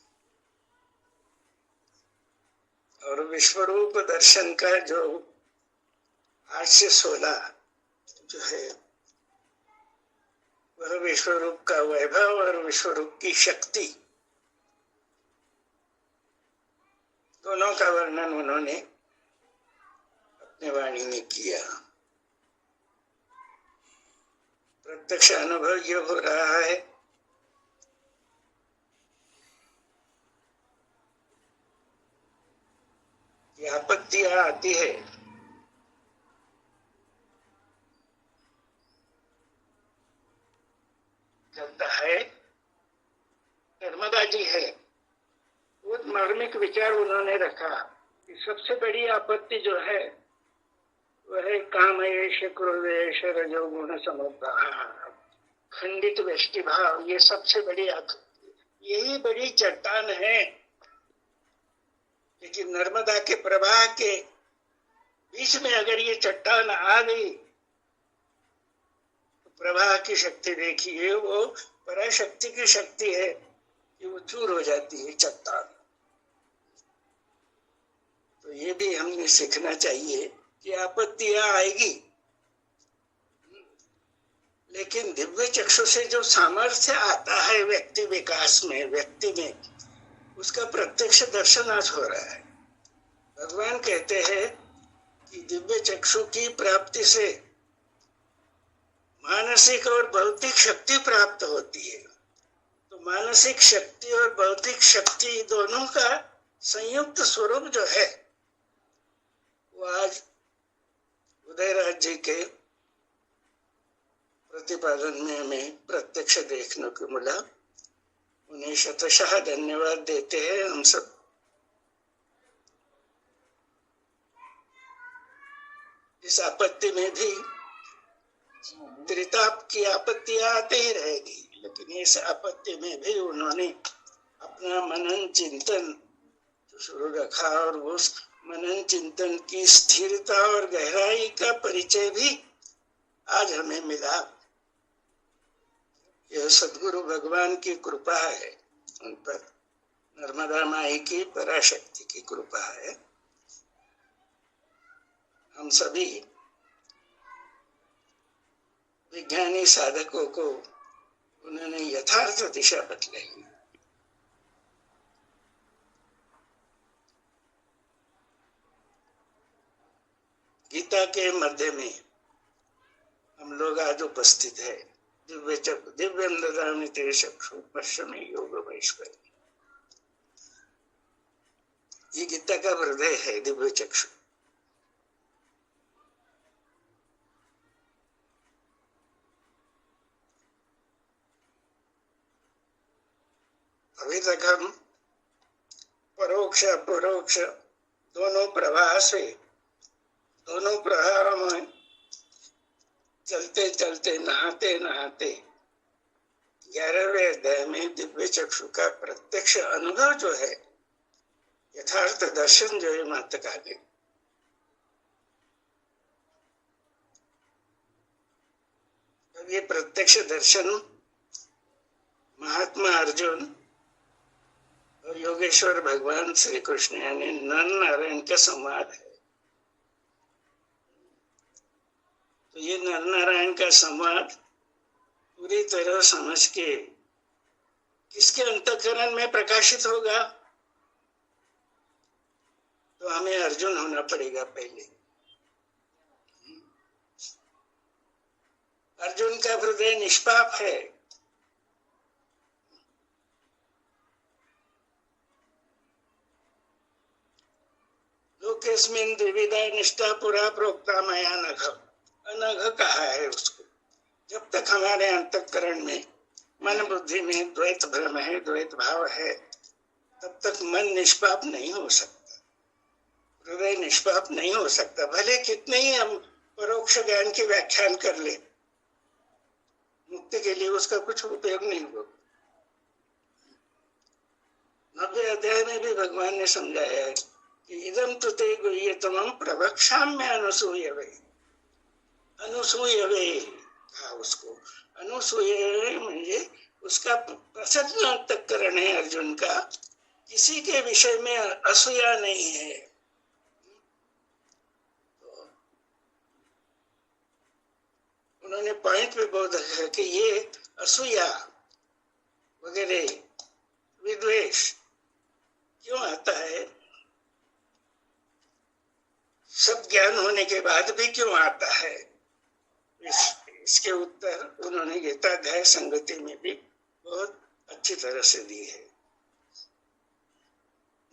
और विश्वरूप दर्शन का जो 8 से 16 जो है वह विश्वरूप का वैभव और विश्वरूप की शक्ति दोनों का वर्णन उन्होंने अपने वाणी में किया। प्रत्यक्ष अनुभव ये हो रहा है कि आपत्तियां आती है चलता है। नर्मदा जी है, बहुत मार्मिक विचार उन्होंने रखा कि सबसे बड़ी आपत्ति जो है वह है कामयेश क्रोधेश रजोगुण समुद्भव, खंडित व्यष्टि भाव। ये सबसे बड़ी आपत्ति, यही बड़ी चट्टान है। लेकिन नर्मदा के प्रवाह के बीच में अगर ये चट्टान आ गई तो प्रवाह की शक्ति देखिए, वो पराशक्ति की शक्ति है कि वो चूर हो जाती है चट्टान। तो ये भी हमने सीखना चाहिए कि आपत्तियां आएगी, लेकिन दिव्य चक्षु से जो सामर्थ्य आता है व्यक्ति विकास में, व्यक्ति में, उसका प्रत्यक्ष दर्शन आज हो रहा है। भगवान कहते हैं कि दिव्य चक्षु की प्राप्ति से मानसिक और भौतिक शक्ति प्राप्त होती है। तो मानसिक शक्ति और भौतिक शक्ति दोनों का संयुक्त स्वरूप जो है वो आज उदयराज जी के प्रतिपादन में हमें प्रत्यक्ष देखने को मिला। उन्हें शतशः धन्यवाद देते हैं हम सब। इस आपत्ति में भी त्रिताप की आपत्तियां आते ही रहेगी, लेकिन इस आपत्ति में भी उन्होंने अपना मनन चिंतन शुरू रखा और उस मनन चिंतन की स्थिरता और गहराई का परिचय भी आज हमें मिला। यह सद्गुरु भगवान की कृपा है, उन पर नर्मदा माई की पराशक्ति की कृपा है। हम सभी विज्ञानी साधकों को उन्होंने यथार्थ दिशा बतलाई। गीता के मध्य में हम लोग आज उपस्थित है। दिव्यम ददामि ते चक्षु पश्यमे योग वैश्वर्य, ये गीता का हृदय है, दिव्य चक्षु। अभी तक हम परोक्ष अपरोक्ष दोनों प्रवाह से, दोनों प्रवाह में चलते चलते, नहाते नहाते 11वें अध्याय में दिव्य चक्षु का प्रत्यक्ष अनुभव जो है, यथार्थ दर्शन जो है वहां तक आ गए। अब ये प्रत्यक्ष दर्शन महात्मा अर्जुन और योगेश्वर भगवान श्री कृष्ण यानी नर नारायण का संवाद है। तो ये नर नारायण का संवाद पूरी तरह समझ के किसके अंतःकरण में प्रकाशित होगा? तो हमें अर्जुन होना पड़ेगा पहले। अर्जुन का हृदय निष्पाप है। लोकेस्मिन् द्विविधा निष्ठा पुरा प्रोक्ता मया नघ। अनघ कहा है उसको। जब तक हमारे अंतःकरण में मन बुद्धि में द्वैत भ्रम है, द्वैत भाव है, तब तक मन निष्पाप नहीं हो सकता, हृदय निष्पाप नहीं हो सकता। भले कितने ही हम परोक्ष ज्ञान की व्याख्यान कर ले, मुक्ति के लिए उसका कुछ उपयोग नहीं होगा। 90 अध्याय में भी भगवान ने समझाया है कि इदम तुते गुह्यतमं प्रवक्ष्याम्य अनुसूयवे। अनुसूयवे कहा उसको। अनुसूयवे म्हणजे उसका प्रसन्न अंतःकरण है अर्जुन का, किसी के विषय में असूया नहीं है। तो उन्होंने पॉइंट पे बोल रखा कि ये असूया वगैरह विद्वेष क्यों आता है, सब ज्ञान होने के बाद भी क्यों आता है, इसके उत्तर उन्होंने गीताध्याय संगति में भी बहुत अच्छी तरह से दी है।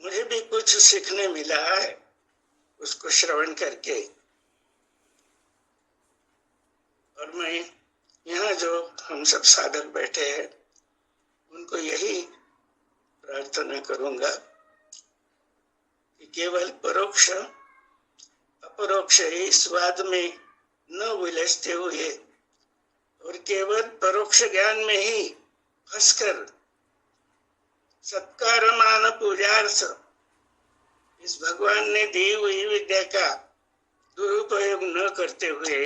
मुझे भी कुछ सीखने मिला है उसको श्रवण करके, और मैं यहाँ जो हम सब साधक बैठे हैं उनको यही प्रार्थना करूंगा कि केवल परोक्ष अपरोक्ष ही स्वाद में न उलझते हुए और केवल परोक्ष ज्ञान में ही फंसकर सत्कार मान पूजार्थ इस भगवान ने दी हुई विद्या का दुरुपयोग न करते हुए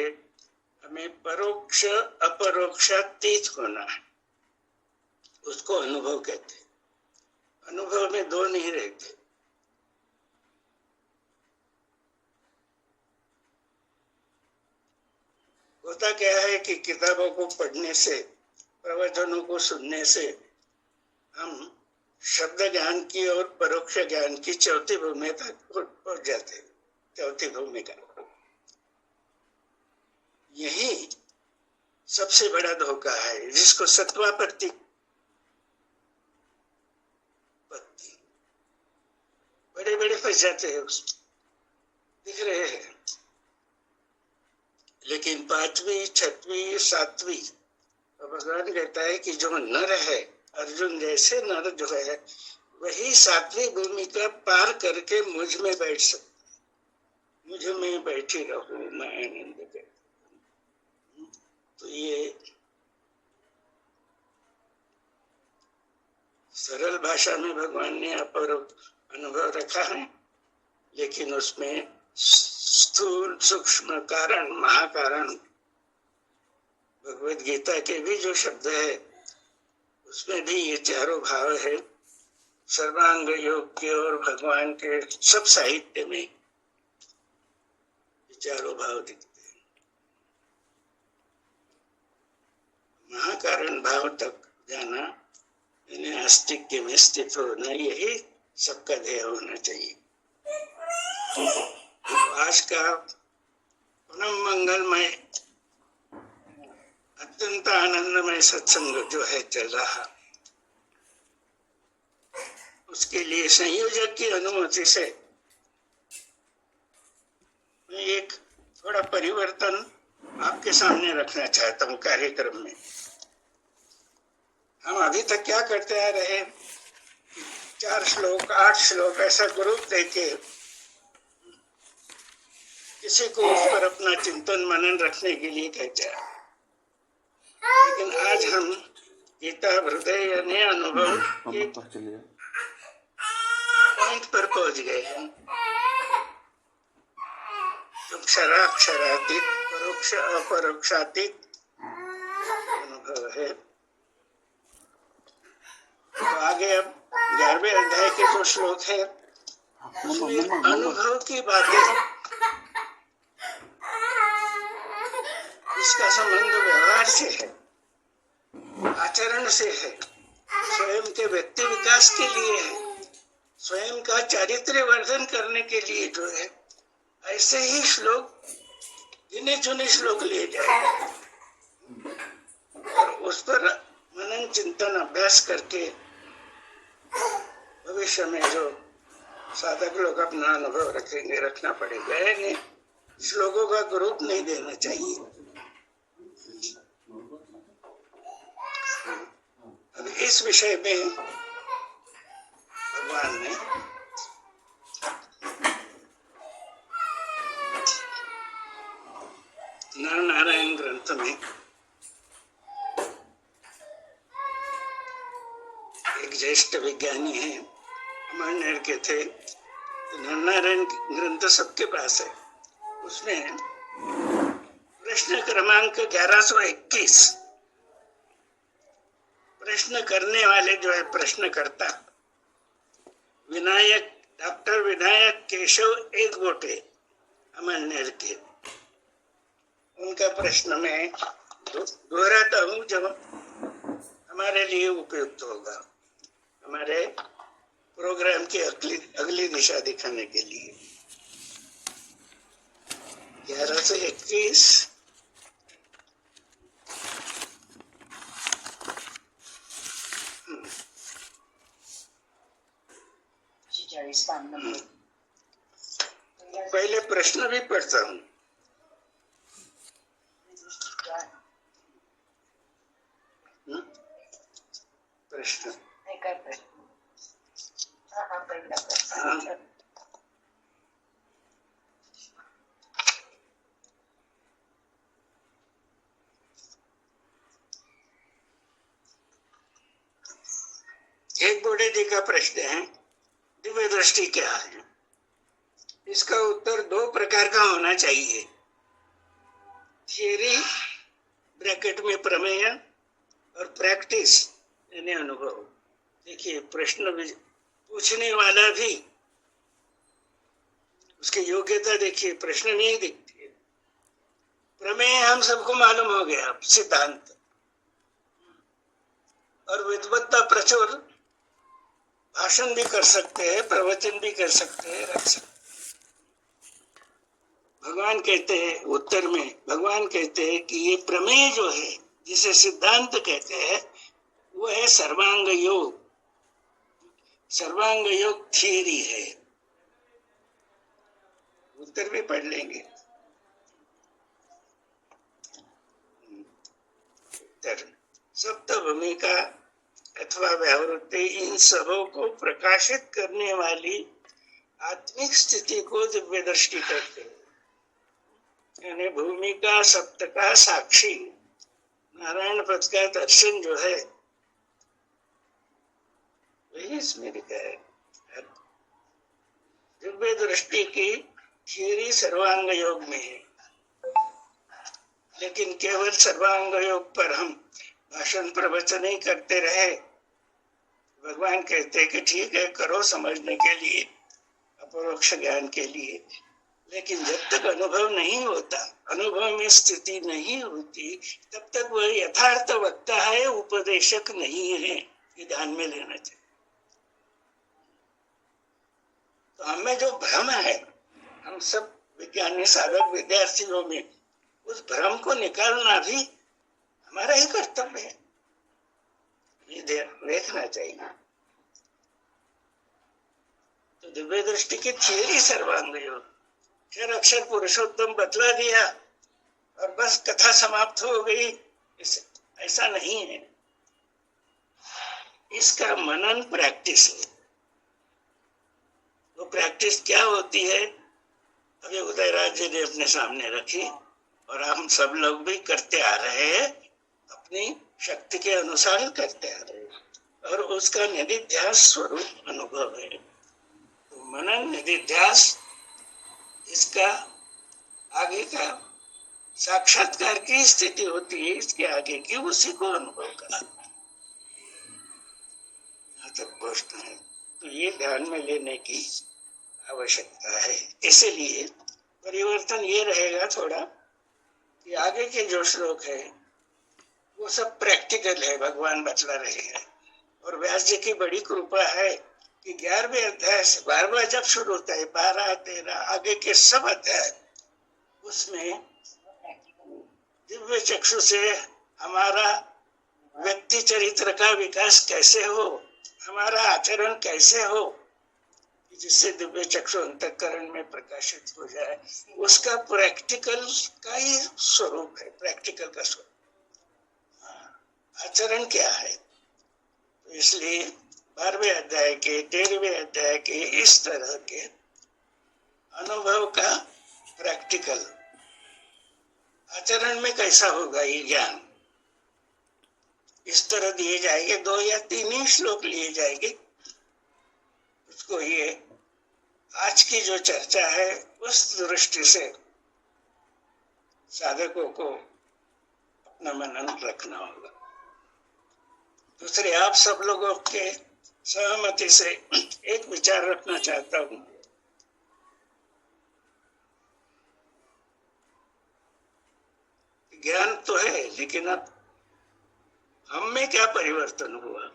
हमें परोक्ष अपरोक्षातीत होना है। उसको अनुभव कहते हैं। अनुभव में दो नहीं रहते। होता क्या है कि किताबों को पढ़ने से, प्रवचनों को सुनने से हम शब्द ज्ञान की और परोक्ष ज्ञान की चौथी भूमिका तक पहुंच जाते हैं। चौथी भूमिका यही सबसे बड़ा धोखा है, जिसको सत्वापत्ति बड़े बड़े फंस जाते हैं, उसमें दिख रहे हैं। लेकिन पांचवी छठवीं सातवीं भगवान कहता है कि जो नर है, अर्जुन जैसे नर जो है, वही सातवीं भूमिका पार करके मुझ में बैठ सकता है। मुझ में बैठी रहूं मैं आनंद करता। तो ये सरल भाषा में भगवान ने अपरोक्ष अनुभव रखा है, लेकिन उसमें स्थूल सूक्ष्म कारण महाकारण भगवत गीता के भी जो शब्द है उसमें भी ये चारों भाव है। सर्वांग योग के और भगवान के सब साहित्य में ये चारों भाव दिखते हैं। महाकारण भाव तक जाना, यानी अस्तित्व में स्थित होना, यही सबका ध्येय होना चाहिए। आज का परम मंगलमय अत्यंत आनंदमय सत्संग जो है चल रहा, उसके लिए संयोजक की अनुमति से मैं एक थोड़ा परिवर्तन आपके सामने रखना चाहता हूँ कार्यक्रम में। हम अभी तक क्या करते आ रहे, 4 श्लोक 8 श्लोक ऐसा ग्रुप देके किसी को उस पर अपना चिंतन मनन रखने के लिए कहते हैं। लेकिन आज हम गीता हृदय यानी अनुभव के पॉइंट पर पहुंच गए हैं। तो क्षराक्षरातीत परोक्ष अपरोक्षातीत अनुभव है। तो आगे अब 11वें अध्याय के जो श्लोक है उसमें अनुभव की बातें, इसका संबंध व्यवहार से है, आचरण से है, स्वयं के व्यक्ति विकास के लिए है, स्वयं का चारित्र्य वर्धन करने के लिए जो है ऐसे ही श्लोक, गिने चुने श्लोक ले जाए और उस पर मनन चिंतन अभ्यास करके भविष्य में जो साधक लोग अपना अनुभव रखेंगे, रखना पड़ेगा। यानी श्लोकों का ग्रुप नहीं देना चाहिए। अब इस विषय में भगवान ने नर नारायण ग्रंथ में एक ज्येष्ठ विज्ञानी है, अमरनेर के थे, तो नर नारायण ग्रंथ सबके पास है। उसमें प्रश्न क्रमांक 1121, प्रश्न करने वाले जो है प्रश्नकर्ता विनायक, डॉक्टर विनायक केशव एक गोटे अमरनेर के, उनका प्रश्न में दोहराता हूँ जब हमारे लिए उपयुक्त होगा, हमारे प्रोग्राम की अगली दिशा दिखाने के लिए। 1121 पहले प्रश्न भी पढ़ता हूँ। प्रश्न हाँ। एक बूढ़े जी का प्रश्न है, दिव्य दृष्टि क्या है? इसका उत्तर दो प्रकार का होना चाहिए, थियरी ब्रैकेट में प्रमेय और प्रैक्टिस यानी अनुभव। देखिए प्रश्न पूछने वाला भी उसकी योग्यता देखिए, प्रश्न नहीं दिखती है। प्रमेय हम सबको मालूम हो गया, सिद्धांत, और विद्वत्ता प्रचुर, भाषण भी कर सकते हैं, प्रवचन भी कर सकते हैं, रख सकते हैं। भगवान कहते हैं उत्तर में, भगवान कहते हैं कि ये प्रमेय जो है जिसे सिद्धांत कहते हैं वो है सर्वांग योग। सर्वांग योग थियरी है। उत्तर भी पढ़ लेंगे। उत्तर, सप्त भूमिका अथवा व्यावृत्ति इन सबों को प्रकाशित करने वाली आत्मिक स्थिति को दिव्य दृष्टि कहते हैं। यानी भूमिका सप्त का साक्षी नारायण पद का दर्शन जो है वही इसमें लिखा है। दिव्य दृष्टि की थियरी सर्वांग योग में है, लेकिन केवल सर्वांग योग पर हम भाषण प्रवचन ही करते रहे। भगवान कहते हैं कि ठीक है करो समझने के लिए, अपरोक्ष ज्ञान के लिए, लेकिन जब तक अनुभव नहीं होता, अनुभव में स्थिति नहीं होती, तब तक वह यथार्थ वक्ता है, उपदेशक नहीं है। ये ध्यान में लेना चाहिए। तो हमें जो भ्रम है, हम सब विज्ञानी साधक विद्यार्थियों में, उस भ्रम को निकालना भी हमारा ही कर्तव्य है। ये देखना चाहिए। तो दिव्य दृष्टि की थियरी सर्वांग योग, फिर अक्षर पुरुषोत्तम बतला दिया और बस कथा समाप्त हो गई, ऐसा नहीं है। इसका मनन प्रैक्टिस है। वो प्रैक्टिस क्या होती है अभी उदयराज जी ने अपने सामने रखी और हम सब लोग भी करते आ रहे हैं, अपनी शक्ति के अनुसार करते आ रहे हैं, और उसका निधिध्यास स्वरूप अनुभव है। तो मनन निधिध्यास इसका आगे का साक्षात्कार की स्थिति होती है, इसके आगे की उसी को अनुभव करना। यहाँ तक प्रश्न है, तो ये ध्यान में लेने की आवश्यकता है। इसीलिए परिवर्तन ये रहेगा थोड़ा कि आगे के जो श्लोक है वो सब प्रैक्टिकल है, भगवान बतला रहे हैं। और व्यास जी की बड़ी कृपा है कि 11वें अध्याय से 12वां जब शुरू होता है, 12, 13 आगे के सब अध्याय, उसमें दिव्य चक्षु से हमारा व्यक्ति चरित्र का विकास कैसे हो, हमारा आचरण कैसे हो, जिससे दिव्य चक्षु अंतःकरण में प्रकाशित हो जाए, उसका प्रैक्टिकल का ही स्वरूप है, प्रैक्टिकल का स्वरूप। आचरण क्या है? तो इसलिए 12वें अध्याय के 13वें अध्याय के इस तरह के अनुभव का प्रैक्टिकल आचरण में कैसा होगा ये ज्ञान, इस तरह दिए जाएंगे। 2 या 3 ही श्लोक लिए जाएंगे। उसको ये आज की जो चर्चा है उस दृष्टि से साधकों को अपना मनन रखना होगा। दूसरे, आप सब लोगों के सहमति से एक विचार रखना चाहता हूं। ज्ञान तो है, लेकिन अब हम में क्या परिवर्तन हुआ,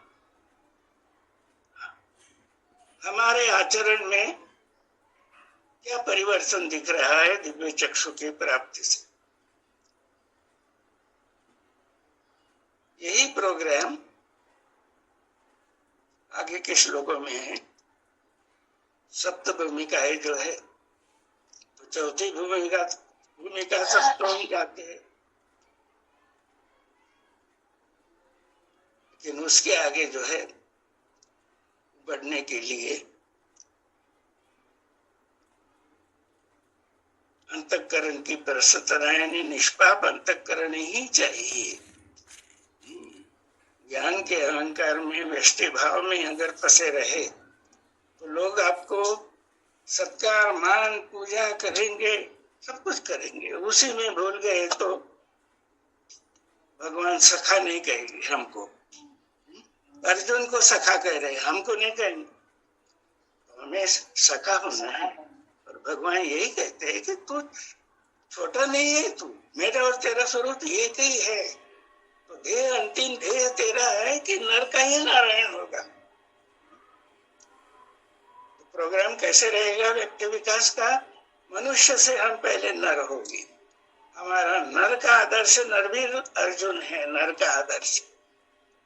हमारे आचरण में क्या परिवर्तन दिख रहा है दिव्य चक्षु की प्राप्ति से? यही प्रोग्राम आगे के श्लोकों में है। सप्त भूमिकाएं जो है, तो चौथी भूमिका सप्तम जाते हैं, लेकिन उसके आगे जो है बढ़ने के लिए अंतःकरण की प्रसन्नता यानी निष्पाप अंतःकरण ही चाहिए। ज्ञान के अहंकार में, व्यष्टि भाव में अगर फंसे रहे तो लोग आपको सत्कार, मान, पूजा करेंगे, सब कुछ करेंगे। उसी में भूल गए तो भगवान सखा नहीं कहेंगे हमको। अर्जुन को सखा कह रहे, हमको नहीं कहेंगे। तो हमें सखा होना है। और भगवान यही कहते हैं कि तू छोटा नहीं है, तू मेरा और तेरा स्वरूप एक ही है। तो देह, अंतिम देह तेरा है कि नर का ही नारायण होगा। तो प्रोग्राम कैसे रहेगा व्यक्ति विकास का? मनुष्य से हम पहले नर होगी। हमारा नर का आदर्श नरवीर अर्जुन है, नर का आदर्श।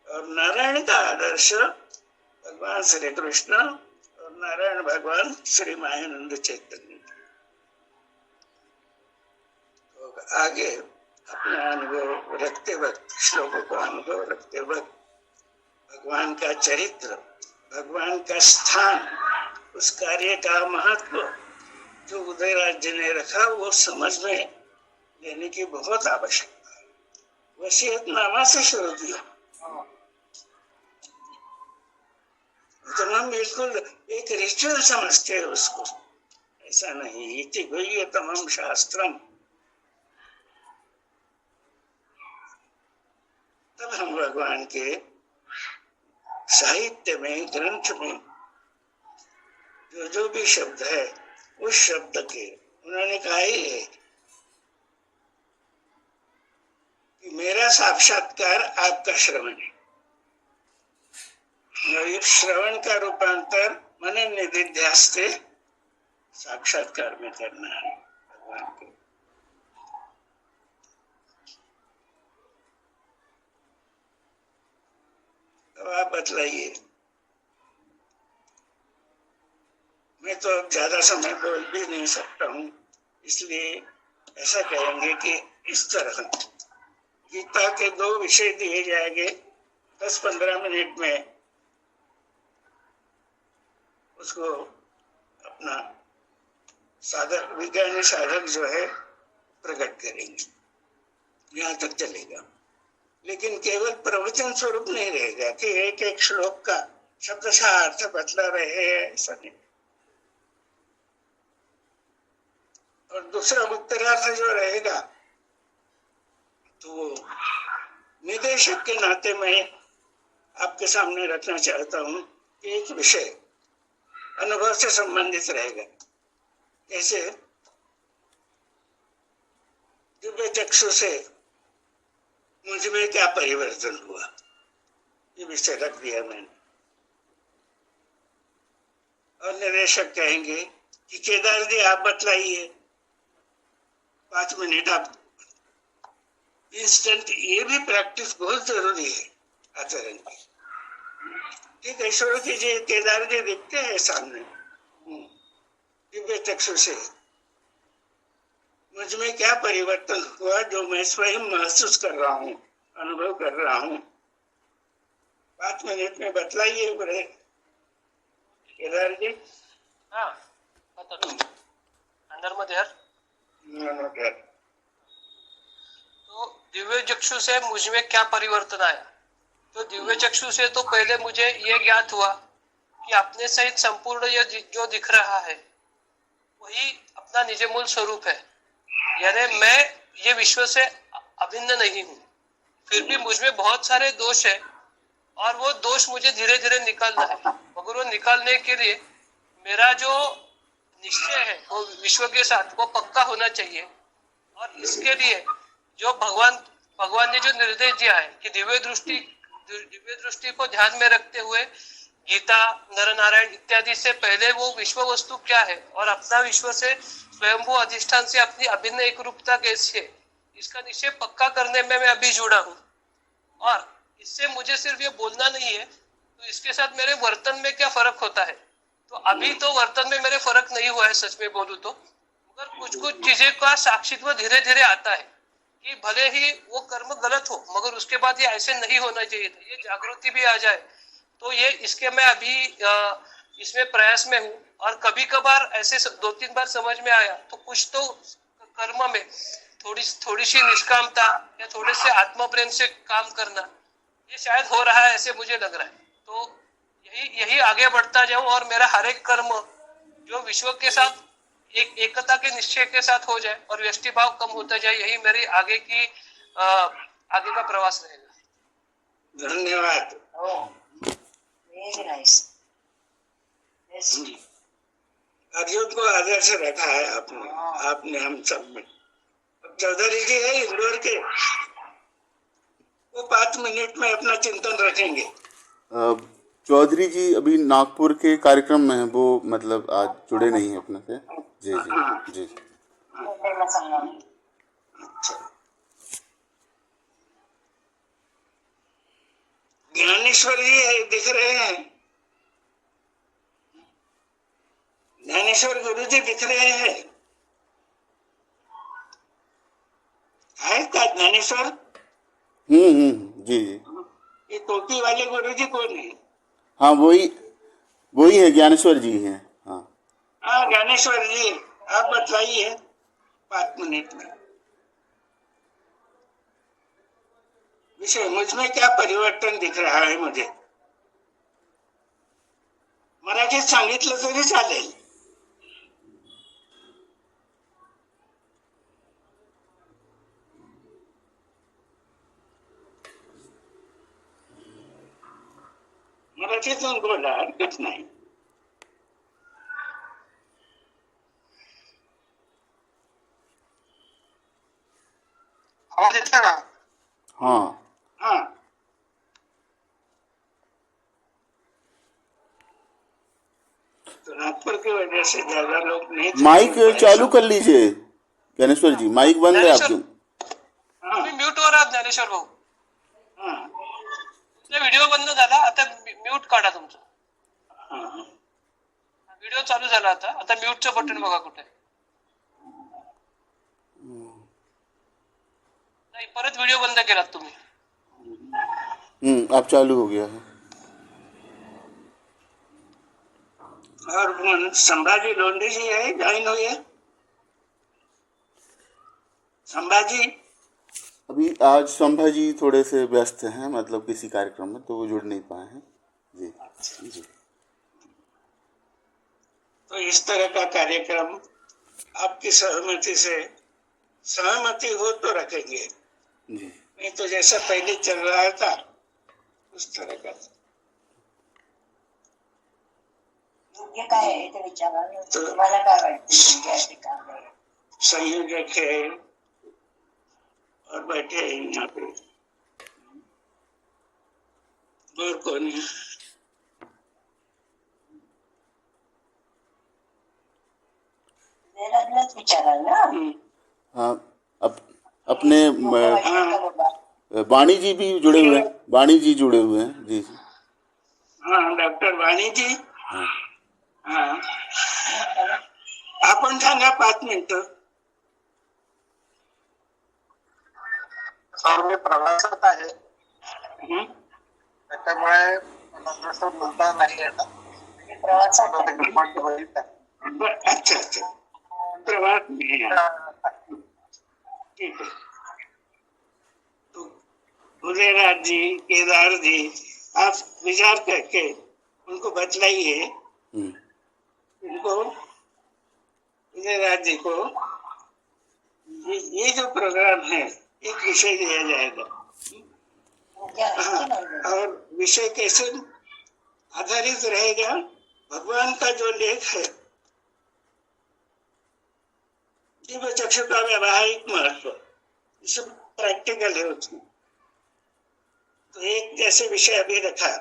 और नारायण का आदर्श भगवान श्री कृष्ण और नारायण भगवान श्री मायानंद चैतन्य। तो आगे अपना अनुभव रखते वक्त, श्लोकों का अनुभव रखते वक्त, भगवान का चरित्र, भगवान का स्थान, उस कार्य का महत्व जो उदयराज जी ने रखा, वो समझ में लेने की बहुत आवश्यकता है। वसीयतनामा से शुरू किया तो हम बिल्कुल एक रिचुअल समझते हैं उसको, ऐसा नहीं। इति गुह्यतमं शास्त्रम। तब हम भगवान के साहित्य में, ग्रंथ में जो भी शब्द है, उस शब्द के उन्होंने कहा ही है कि मेरा साक्षात्कार आपका श्रवण है। श्रवण का रूपांतर मनन निधिध्यास से साक्षात्कार में करना है भगवान को। अब आप बतलाइए। मैं तो अब ज्यादा समय बोल भी नहीं सकता हूँ, इसलिए ऐसा कहेंगे कि इस तरह गीता के 2 विषय दिए जाएंगे 10-15 मिनट में, उसको अपना साधक, विज्ञानी साधक जो है प्रकट करेंगे। यहाँ तक चलेगा, लेकिन केवल प्रवचन स्वरूप नहीं रहेगा कि एक एक श्लोक का शब्दशः अर्थ बतला रहे हैं, ऐसा नहीं। और दूसरा उत्तरार्थ जो रहेगा तो निदेशक के नाते मैं आपके सामने रखना चाहता हूँ कि एक विषय अनुभव से संबंधित रहेगा। कैसे? दिव्य चक्षु से मुझ में क्या परिवर्तन हुआ, ये विषय रख दिया मैंने। और निदेशक कहेंगे कि केदार जी आप बतलाइए, 5 मिनट आप इंस्टेंट। ये भी प्रैक्टिस बहुत जरूरी है आचरण की। ठीक है, शुरू कीजिए। केदार जी दिखते हैं सामने दिव्य चक्षु से। मुझ में क्या परिवर्तन हुआ जो मैं स्वयं महसूस कर रहा हूँ, अनुभव कर रहा हूँ। 5 मिनट में बतलाइए बड़े केदार जी। हाँ बतातो अंदर मध्ये यार। नमस्कार। तो दिव्य चक्षु से मुझ में क्या परिवर्तन आया। तो दिव्य चक्षु से तो पहले मुझे ये ज्ञात हुआ कि अपने सहित संपूर्ण ये जो दिख रहा है वही अपना निज मूल स्वरूप है, यानी मैं ये विश्व से अभिन्न नहीं हूँ। फिर भी मुझ में बहुत सारे दोष है और वो दोष मुझे धीरे धीरे निकालना है, मगर वो निकालने के लिए मेरा जो निश्चय है वो विश्व के साथ वो पक्का होना चाहिए। और इसके लिए जो भगवान ने जो निर्देश दिया है कि दिव्य दृष्टि को ध्यान में रखते हुए गीता, नर नारायण इत्यादि से पहले वो विश्व वस्तु क्या है और अपना विश्व से स्वयंभू अधिष्ठान से अपनी अभिन्न एक रूपता कैसी है, इसका निश्चय पक्का करने में मैं अभी जुड़ा हूँ। और इससे मुझे सिर्फ ये बोलना नहीं है, तो इसके साथ मेरे वर्तन में क्या फर्क होता है। तो अभी तो वर्तन में मेरे फर्क नहीं हुआ है सच में बोलूं तो, मगर कुछ कुछ चीजें का साक्षित्व धीरे धीरे आता है कि भले ही वो कर्म गलत हो मगर उसके बाद ये ऐसे नहीं होना चाहिए था, ये जागृति भी आ जाए। तो ये इसके मैं अभी इसमें प्रयास में हूँ। और कभी कभार ऐसे 2-3 बार समझ में आया तो कुछ तो कर्म में थोड़ी सी निष्कामता या थोड़े से आत्म प्रेम से काम करना ये शायद हो रहा है, ऐसे मुझे लग रहा है। तो यही आगे बढ़ता जाऊं और मेरा हर एक कर्म जो विश्व के साथ एकता के निश्चय के साथ हो जाए और व्यष्टि भाव कम होता जाए, यही मेरी आगे का प्रवास रहेगा। धन्यवाद। Very nice. अर्जुन को आदर्श रखा है आपने हम सब में। चौधरी जी है इंदौर के, वो 5 मिनट में अपना चिंतन रखेंगे। चौधरी जी अभी नागपुर के कार्यक्रम में हैं, वो मतलब आज जुड़े नहीं हैं अपने से। जी जी जी। ज्ञानेश्वर जी है, दिख रहे हैं? ज्ञानेश्वर गुरु जी दिख रहे हैं? है क्या ज्ञानेश्वर? जी जी। ये टोपी वाले गुरु जी कौन है? हाँ वही है, ज्ञानेश्वर जी हैं। हाँ ज्ञानेश्वर जी आप बतलाइए 5 मिनट में। विषय मुझ में क्या परिवर्तन दिख रहा है मुझे। मराठीत सांगितलं तरी चालेल। मराठीतून बोला, हरकत नाही। आवाज येता का? हाँ हाँ तो नागपुर की वजह से ज्यादा लोग नहीं। माइक चालू कर लीजिए ज्ञानेश्वर जी, माइक बंद है आपके। तुम्ही म्यूट वर आहात ज्ञानेश्वर भाऊ। व्हिडिओ बंद झाला, आता म्यूट काढा तुमचा। व्हिडिओ चालू झाला, आता म्यूटचं बटन बघा कुठे। नाही, परत व्हिडिओ बंद केलात तुम्ही। अब चालू हो गया है। और संभाजी लोंढे जी है, ज्वाइन हुए। संभाजी अभी आज संभाजी थोड़े से व्यस्त हैं, मतलब किसी कार्यक्रम में, तो वो जुड़ नहीं पाए हैं। जी जी। तो इस तरह का कार्यक्रम आपकी सहमति हो तो रखेंगे, जी नहीं तो जैसा पहले चल रहा था उस तरह का। योग्य काय आहे ते विचारा, तुम्हाला काय वाटतं योग्य आहे ते काम आहे? संयोजक है और बैठे हैं यहाँ पे, और कौन है? वाणी जी भी जुड़े हुए हैं, वाणी जी जुड़े हुए हैं जी जी। हाँ डॉक्टर वाणी जी. हाँ हा आपण सांगा 5 मिनिटं. सर मी प्रवासात आहे हं? त्याच्यामुळे मला जसं बोलता नाही येत. प्रवासात अच्छा अच्छा प्रभात में है. ठीक है. तो उदयराज जी, केदार जी, आप विचार करके उनको बतलाइए. हम्म, उनको उदयराज जी को ये जो प्रोग्राम है एक विषय दिया जाएगा. हाँ, और विषय कैसे आधारित रहेगा? भगवान का जो लेख है दिव्य चक्षु का व्यवहारिक महत्व, सब प्रैक्टिकल है उसमें. तो एक जैसे विषय अभी रखा,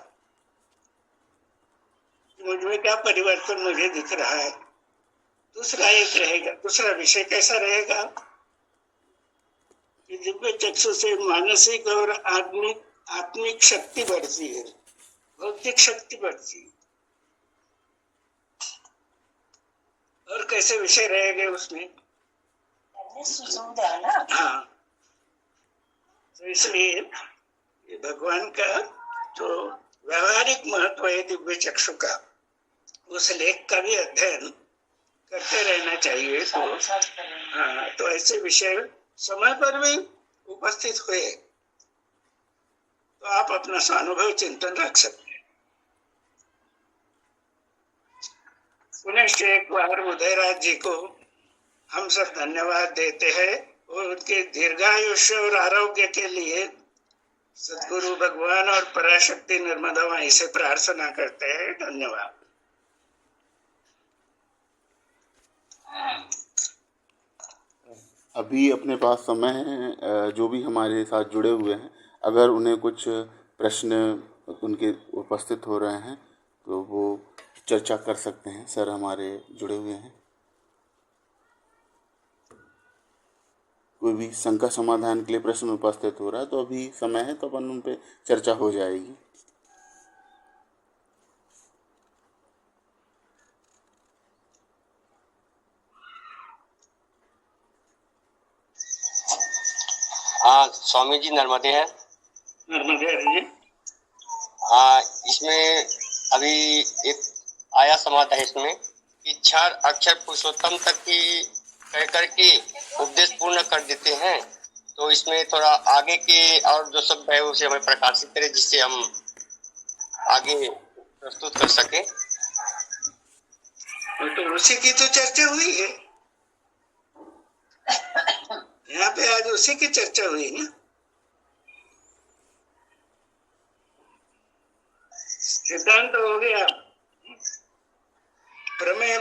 मुझमें क्या परिवर्तन मुझे दिख रहा है. दूसरा एक रहेगा, दूसरा विषय कैसा रहेगा कि दिव्य चक्षु से मानसिक और आत्मिक शक्ति बढ़ती है, भौतिक शक्ति बढ़ती है. और कैसे विषय रहेंगे उसमें. सुचवून द्या ना. हाँ, तो इसलिए ये भगवान का जो व्यवहारिक महत्व है दिव्य चक्षु का, उस लेख का भी अध्ययन करते रहना चाहिए. तो हाँ, तो ऐसे विषय समय पर भी उपस्थित हुए तो आप अपना स्वानुभव चिंतन रख सकते हैं. पुनः एक बार उदयराज जी को हम सब धन्यवाद देते हैं और उनके दीर्घायुष्य और आरोग्य के लिए सद्गुरु भगवान और पराशक्ति नर्मदा माई से प्रार्थना करते हैं. धन्यवाद. अभी अपने पास समय है, जो भी हमारे साथ जुड़े हुए हैं, अगर उन्हें कुछ प्रश्न उनके उपस्थित हो रहे हैं तो वो चर्चा कर सकते हैं. सर हमारे जुड़े हुए हैं, कोई भी शंका समाधान के लिए प्रश्न उपस्थित हो रहा है तो अभी समय है, तो अपन उन पे चर्चा हो जाएगी. हाँ स्वामी जी नर्मदे हैं. नर्मदे जी. हाँ इसमें अभी एक आया समाधान है इसमें कि 4 अक्षर पुरुषोत्तम तक की कह करके उपदेश पूर्ण कर देते हैं. तो इसमें थोड़ा आगे के और जो शब्द है उसे हमें प्रकाशित करें जिससे हम आगे प्रस्तुत कर सके. तो उसी की तो चर्चा हुई है यहाँ पे, आज उसी की चर्चा हुई ना. सिद्धांत हो गया, प्रमेय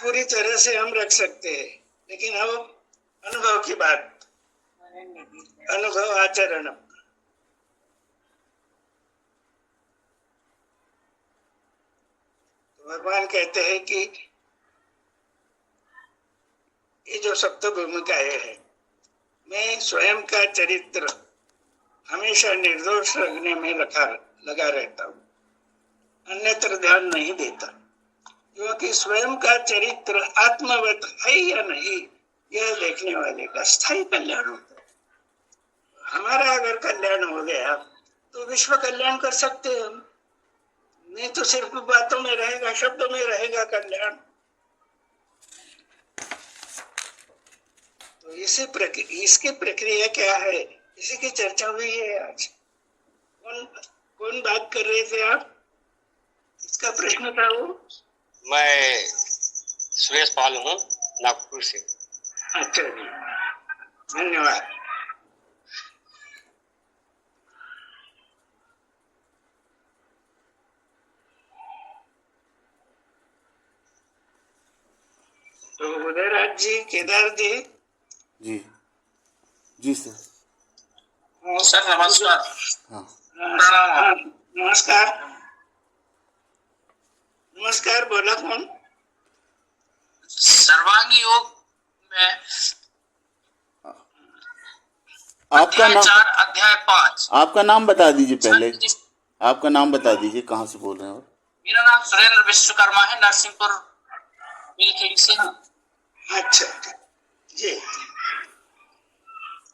पूरी तरह से हम रख सकते हैं, लेकिन अब अनुभव की बात, अनुभव आचरण. तो भगवान कहते हैं कि ये जो सप्त भूमिकाएं है, मैं स्वयं का चरित्र हमेशा निर्दोष रखने में लगा रहता हूँ, अन्यत्र ध्यान नहीं देता, क्योंकि स्वयं का चरित्र आत्मवत है या नहीं यह देखने वाले का स्थायी कल्याण होता है. हमारा अगर कल्याण हो गया तो विश्व कल्याण कर सकते हैं हम, नहीं तो सिर्फ बातों में रहेगा, शब्दों में रहेगा कल्याण. तो इसकी प्रक्रिया क्या है, इसी की चर्चा हुई है आज. कौन बात कर रहे थे आप? इसका प्रश्न था वो. मैं सुरेश पाल हूँ नागपुर से. अच्छा जी, धन्यवाद. तो उदयराज जी, केदार जी. जी जी सर. सर नमस्कार. हाँ हाँ, नमस्कार. नमस्कार, बोला कौन? सर्वांगी योग में आपका अध्याय नाम 4 अध्याय 5। आपका नाम बता दीजिए पहले, आपका नाम बता दीजिए, कहाँ से बोल रहे हैं आप? मेरा नाम सुरेंद्र विश्वकर्मा है, नरसिंहपुर बिलखेड़ी से। अच्छा जी।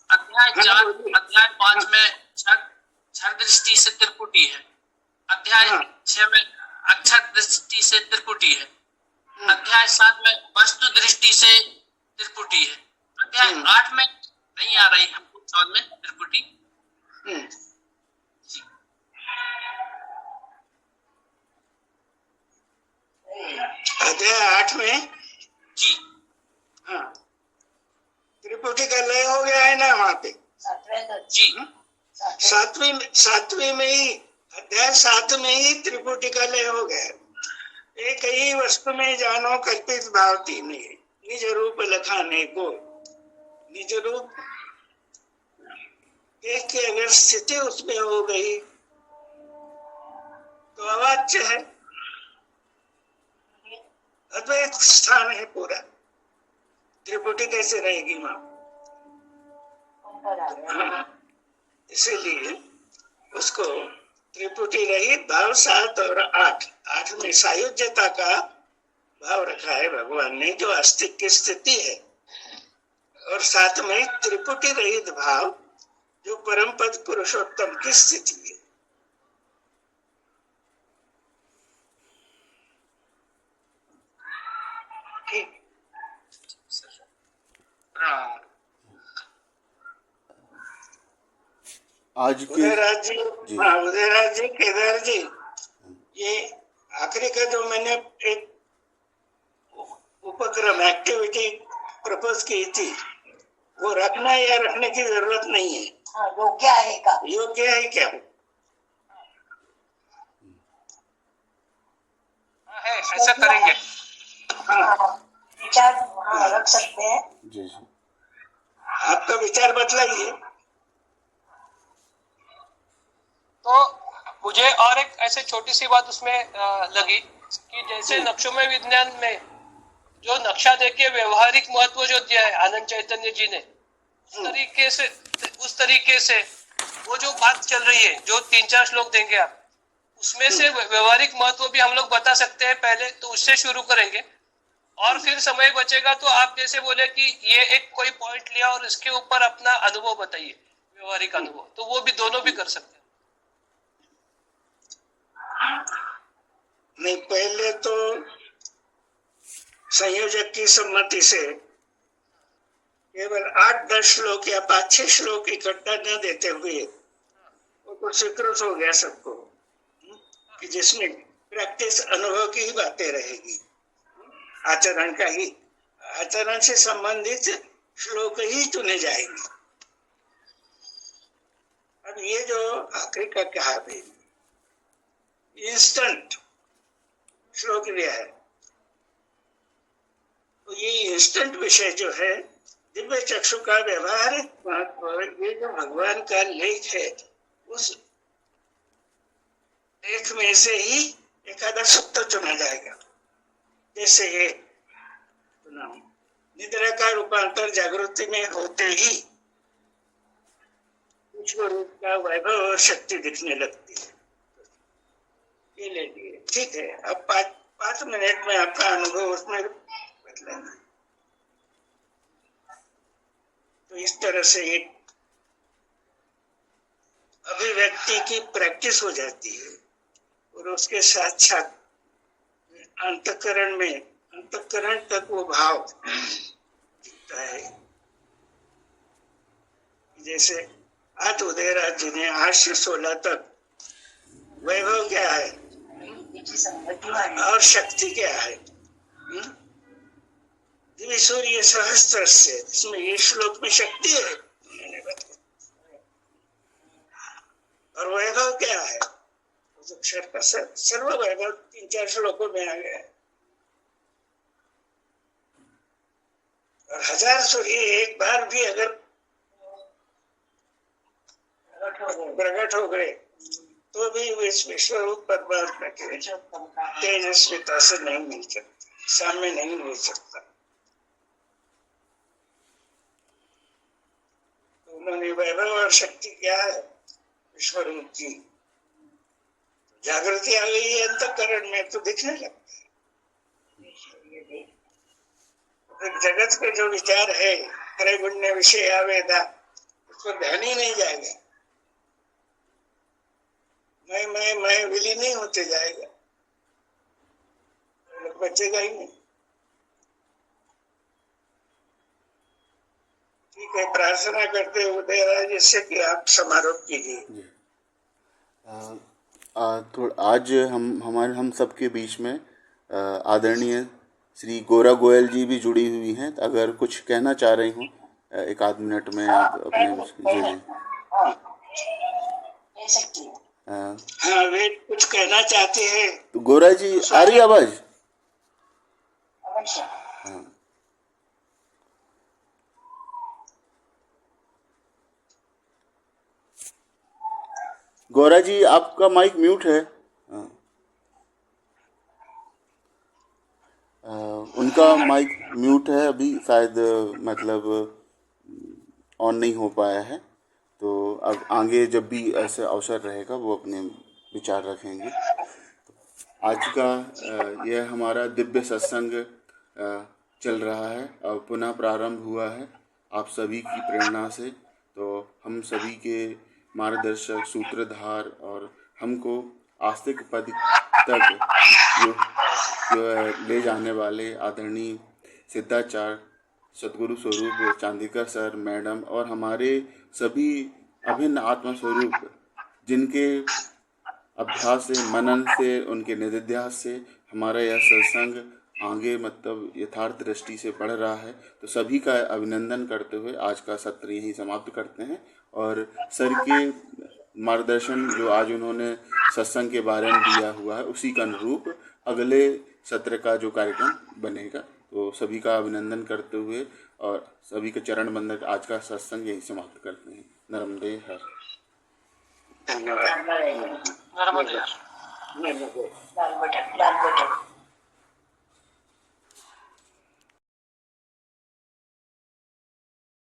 अध्याय 4 अध्याय 5 में क्षर दृष्टि से त्रिपुटी है। अध्याय 6 में अक्षर दृष्टि से त्रिपुटी है। अध्याय 7 में वस्तु दृष्टि से त्रिपुटी है। अध्याय 8 में नहीं आ रही हमको समझ में त्रिपुटी। जी। अध्याय 8 में जी हाँ त्रिपुटी का लय हो गया है ना वहाँ पे। जी सातवीं में ही अध्याय 7 में ही त्रिपुटी का लय हो गया है। एक ही वस्तु में जानो कल्पित भावती में निज रूप लखाने को निज रूप देख के अगर स्थिति उसमें हो गई तो अवाच्य है, अद्वैत स्थान है पूरा। त्रिपुटी कैसे रहेगी वहां? इसीलिए उसको त्रिपुटी रहित भाव 7 और 8 में सायुज्यता का भाव रखा है भगवान ने, जो आस्तिक की स्थिति है, और 7 में त्रिपुटी रहित भाव जो परम पद पुरुषोत्तम की स्थिति है। ठीक। आज के उदयराज जी, हाँ उदयराज जी, केदार जी, ये आखिरी का जो मैंने एक उपक्रम एक्टिविटी प्रपोज की थी, वो रखना या रखने की जरूरत नहीं है। योग्य है का? योग्य है क्या? है, ऐसा करेंगे। विचार रख सकते हैं। जी जी, आपका विचार बतलाइए। तो मुझे और एक ऐसे छोटी सी बात उसमें लगी कि जैसे नक्शोमय विज्ञान में जो नक्शा देके व्यवहारिक महत्व जो दिया है आनंद चैतन्य जी ने, उस तरीके से वो जो बात चल रही है, जो 3-4 श्लोक देंगे आप, उसमें से व्यवहारिक महत्व भी हम लोग बता सकते हैं। पहले तो उससे शुरू करेंगे और फिर समय बचेगा तो आप जैसे बोले कि ये एक कोई पॉइंट लिया और इसके ऊपर अपना अनुभव बताइए, व्यवहारिक अनुभव, तो वो भी दोनों भी कर सकते हैं। नहीं, पहले तो संयोजक की सम्मति से केवल 8-10 श्लोक या 5-6 श्लोक इकट्ठा न देते हुए वो तो स्वीकृत हो गया सबको कि जिसमें प्रैक्टिस अनुभव की ही बातें रहेगी, आचरण का ही, आचरण से संबंधित श्लोक ही चुने जाएंगे। अब ये जो आखिरी का कहा भी इंस्टेंट श्लोक लिया है, तो ये इंस्टेंट विषय जो है दिव्य चक्षु का व्यवहार, ये जो भगवान का लेख है, उस लेख में से ही एकादा सूत्र चुना जाएगा। जैसे ये निद्रा का रूपांतर जागृति में होते ही विश्व रूप का वैभव और शक्ति दिखने लगती है। ये ले लिए, ठीक है। अब 5 मिनट में आपका अनुभव उसमें बदलेगा। तो इस तरह से एक अभिव्यक्ति की प्रैक्टिस हो जाती है और उसके साथ साथ अंतःकरण तक वो भाव दिखता है। जैसे आज उदयराज जी ने 8 से 16 तक वैभव क्या है और शक्ति क्या है, दिव्य सूर्य सहस्त्र से, इसमें ये श्लोक में शक्ति है मैंने बताया, और वैभव क्या है, उस अक्षर का सर्व वैभव 3-4 श्लोकों में आ गया है। और 1000 सूर्य एक बार भी अगर प्रकट हो गए तो भी इस विश्वरूप परमात्मा के तेजस्विता से नहीं मिल सकता, सामने नहीं मिल सकता। तो उन्होंने वैभव और शक्ति क्या है विश्व रूप की, जागृति आ गई है अंतःकरण में तो दिखने लगता है। तो जगत के जो विचार है त्रय गुण्य विषय आवेदा, उसको ध्यान ही नहीं जाएगा। मैं विलीन नहीं होते जाएगा, बचेगा ही नहीं। ठीक है, प्रार्थना करते उदयराज इससे कि आप समारोह कीजिए। आज हम सबके बीच में आदरणीय श्री गोरा गोयल जी भी जुड़ी हुई हैं। अगर कुछ कहना चाह रही हूँ एक आध मिनट में आप अपने जी हाँ, वे कुछ कहना चाहते हैं। तो गोरा जी आ रही आवाज? हाँ। गौरा जी आपका माइक म्यूट है। उनका माइक म्यूट है अभी, शायद मतलब ऑन नहीं हो पाया है। तो अब आगे जब भी ऐसे अवसर रहेगा वो अपने विचार रखेंगे। आज का यह हमारा दिव्य सत्संग चल रहा है और पुनः प्रारंभ हुआ है आप सभी की प्रेरणा से। तो हम सभी के मार्गदर्शक सूत्रधार और हमको आस्तिक पद तक जो ले जाने वाले आदरणीय सिद्धाचार्य सद्गुरु स्वरूप चांदीकर सर, मैडम और हमारे सभी अभिन्न आत्मा स्वरूप जिनके अभ्यास से, मनन से, उनके निधिध्यास से हमारा यह सत्संग आगे मतलब यथार्थ दृष्टि से बढ़ रहा है। तो सभी का अभिनंदन करते हुए आज का सत्र यहीं समाप्त करते हैं। और सर के मार्गदर्शन जो आज उन्होंने सत्संग के बारे में दिया हुआ है उसी का अनुरूप अगले सत्र का जो कार्यक्रम बनेगा। तो सभी का अभिनंदन करते हुए और सभी के चरण बंदन आज का सत्संग यहीं समाप्त करते हैं। नर्मदे हर। धन्यवाद। नर्मदे हर। नर्मदे। लाल बटन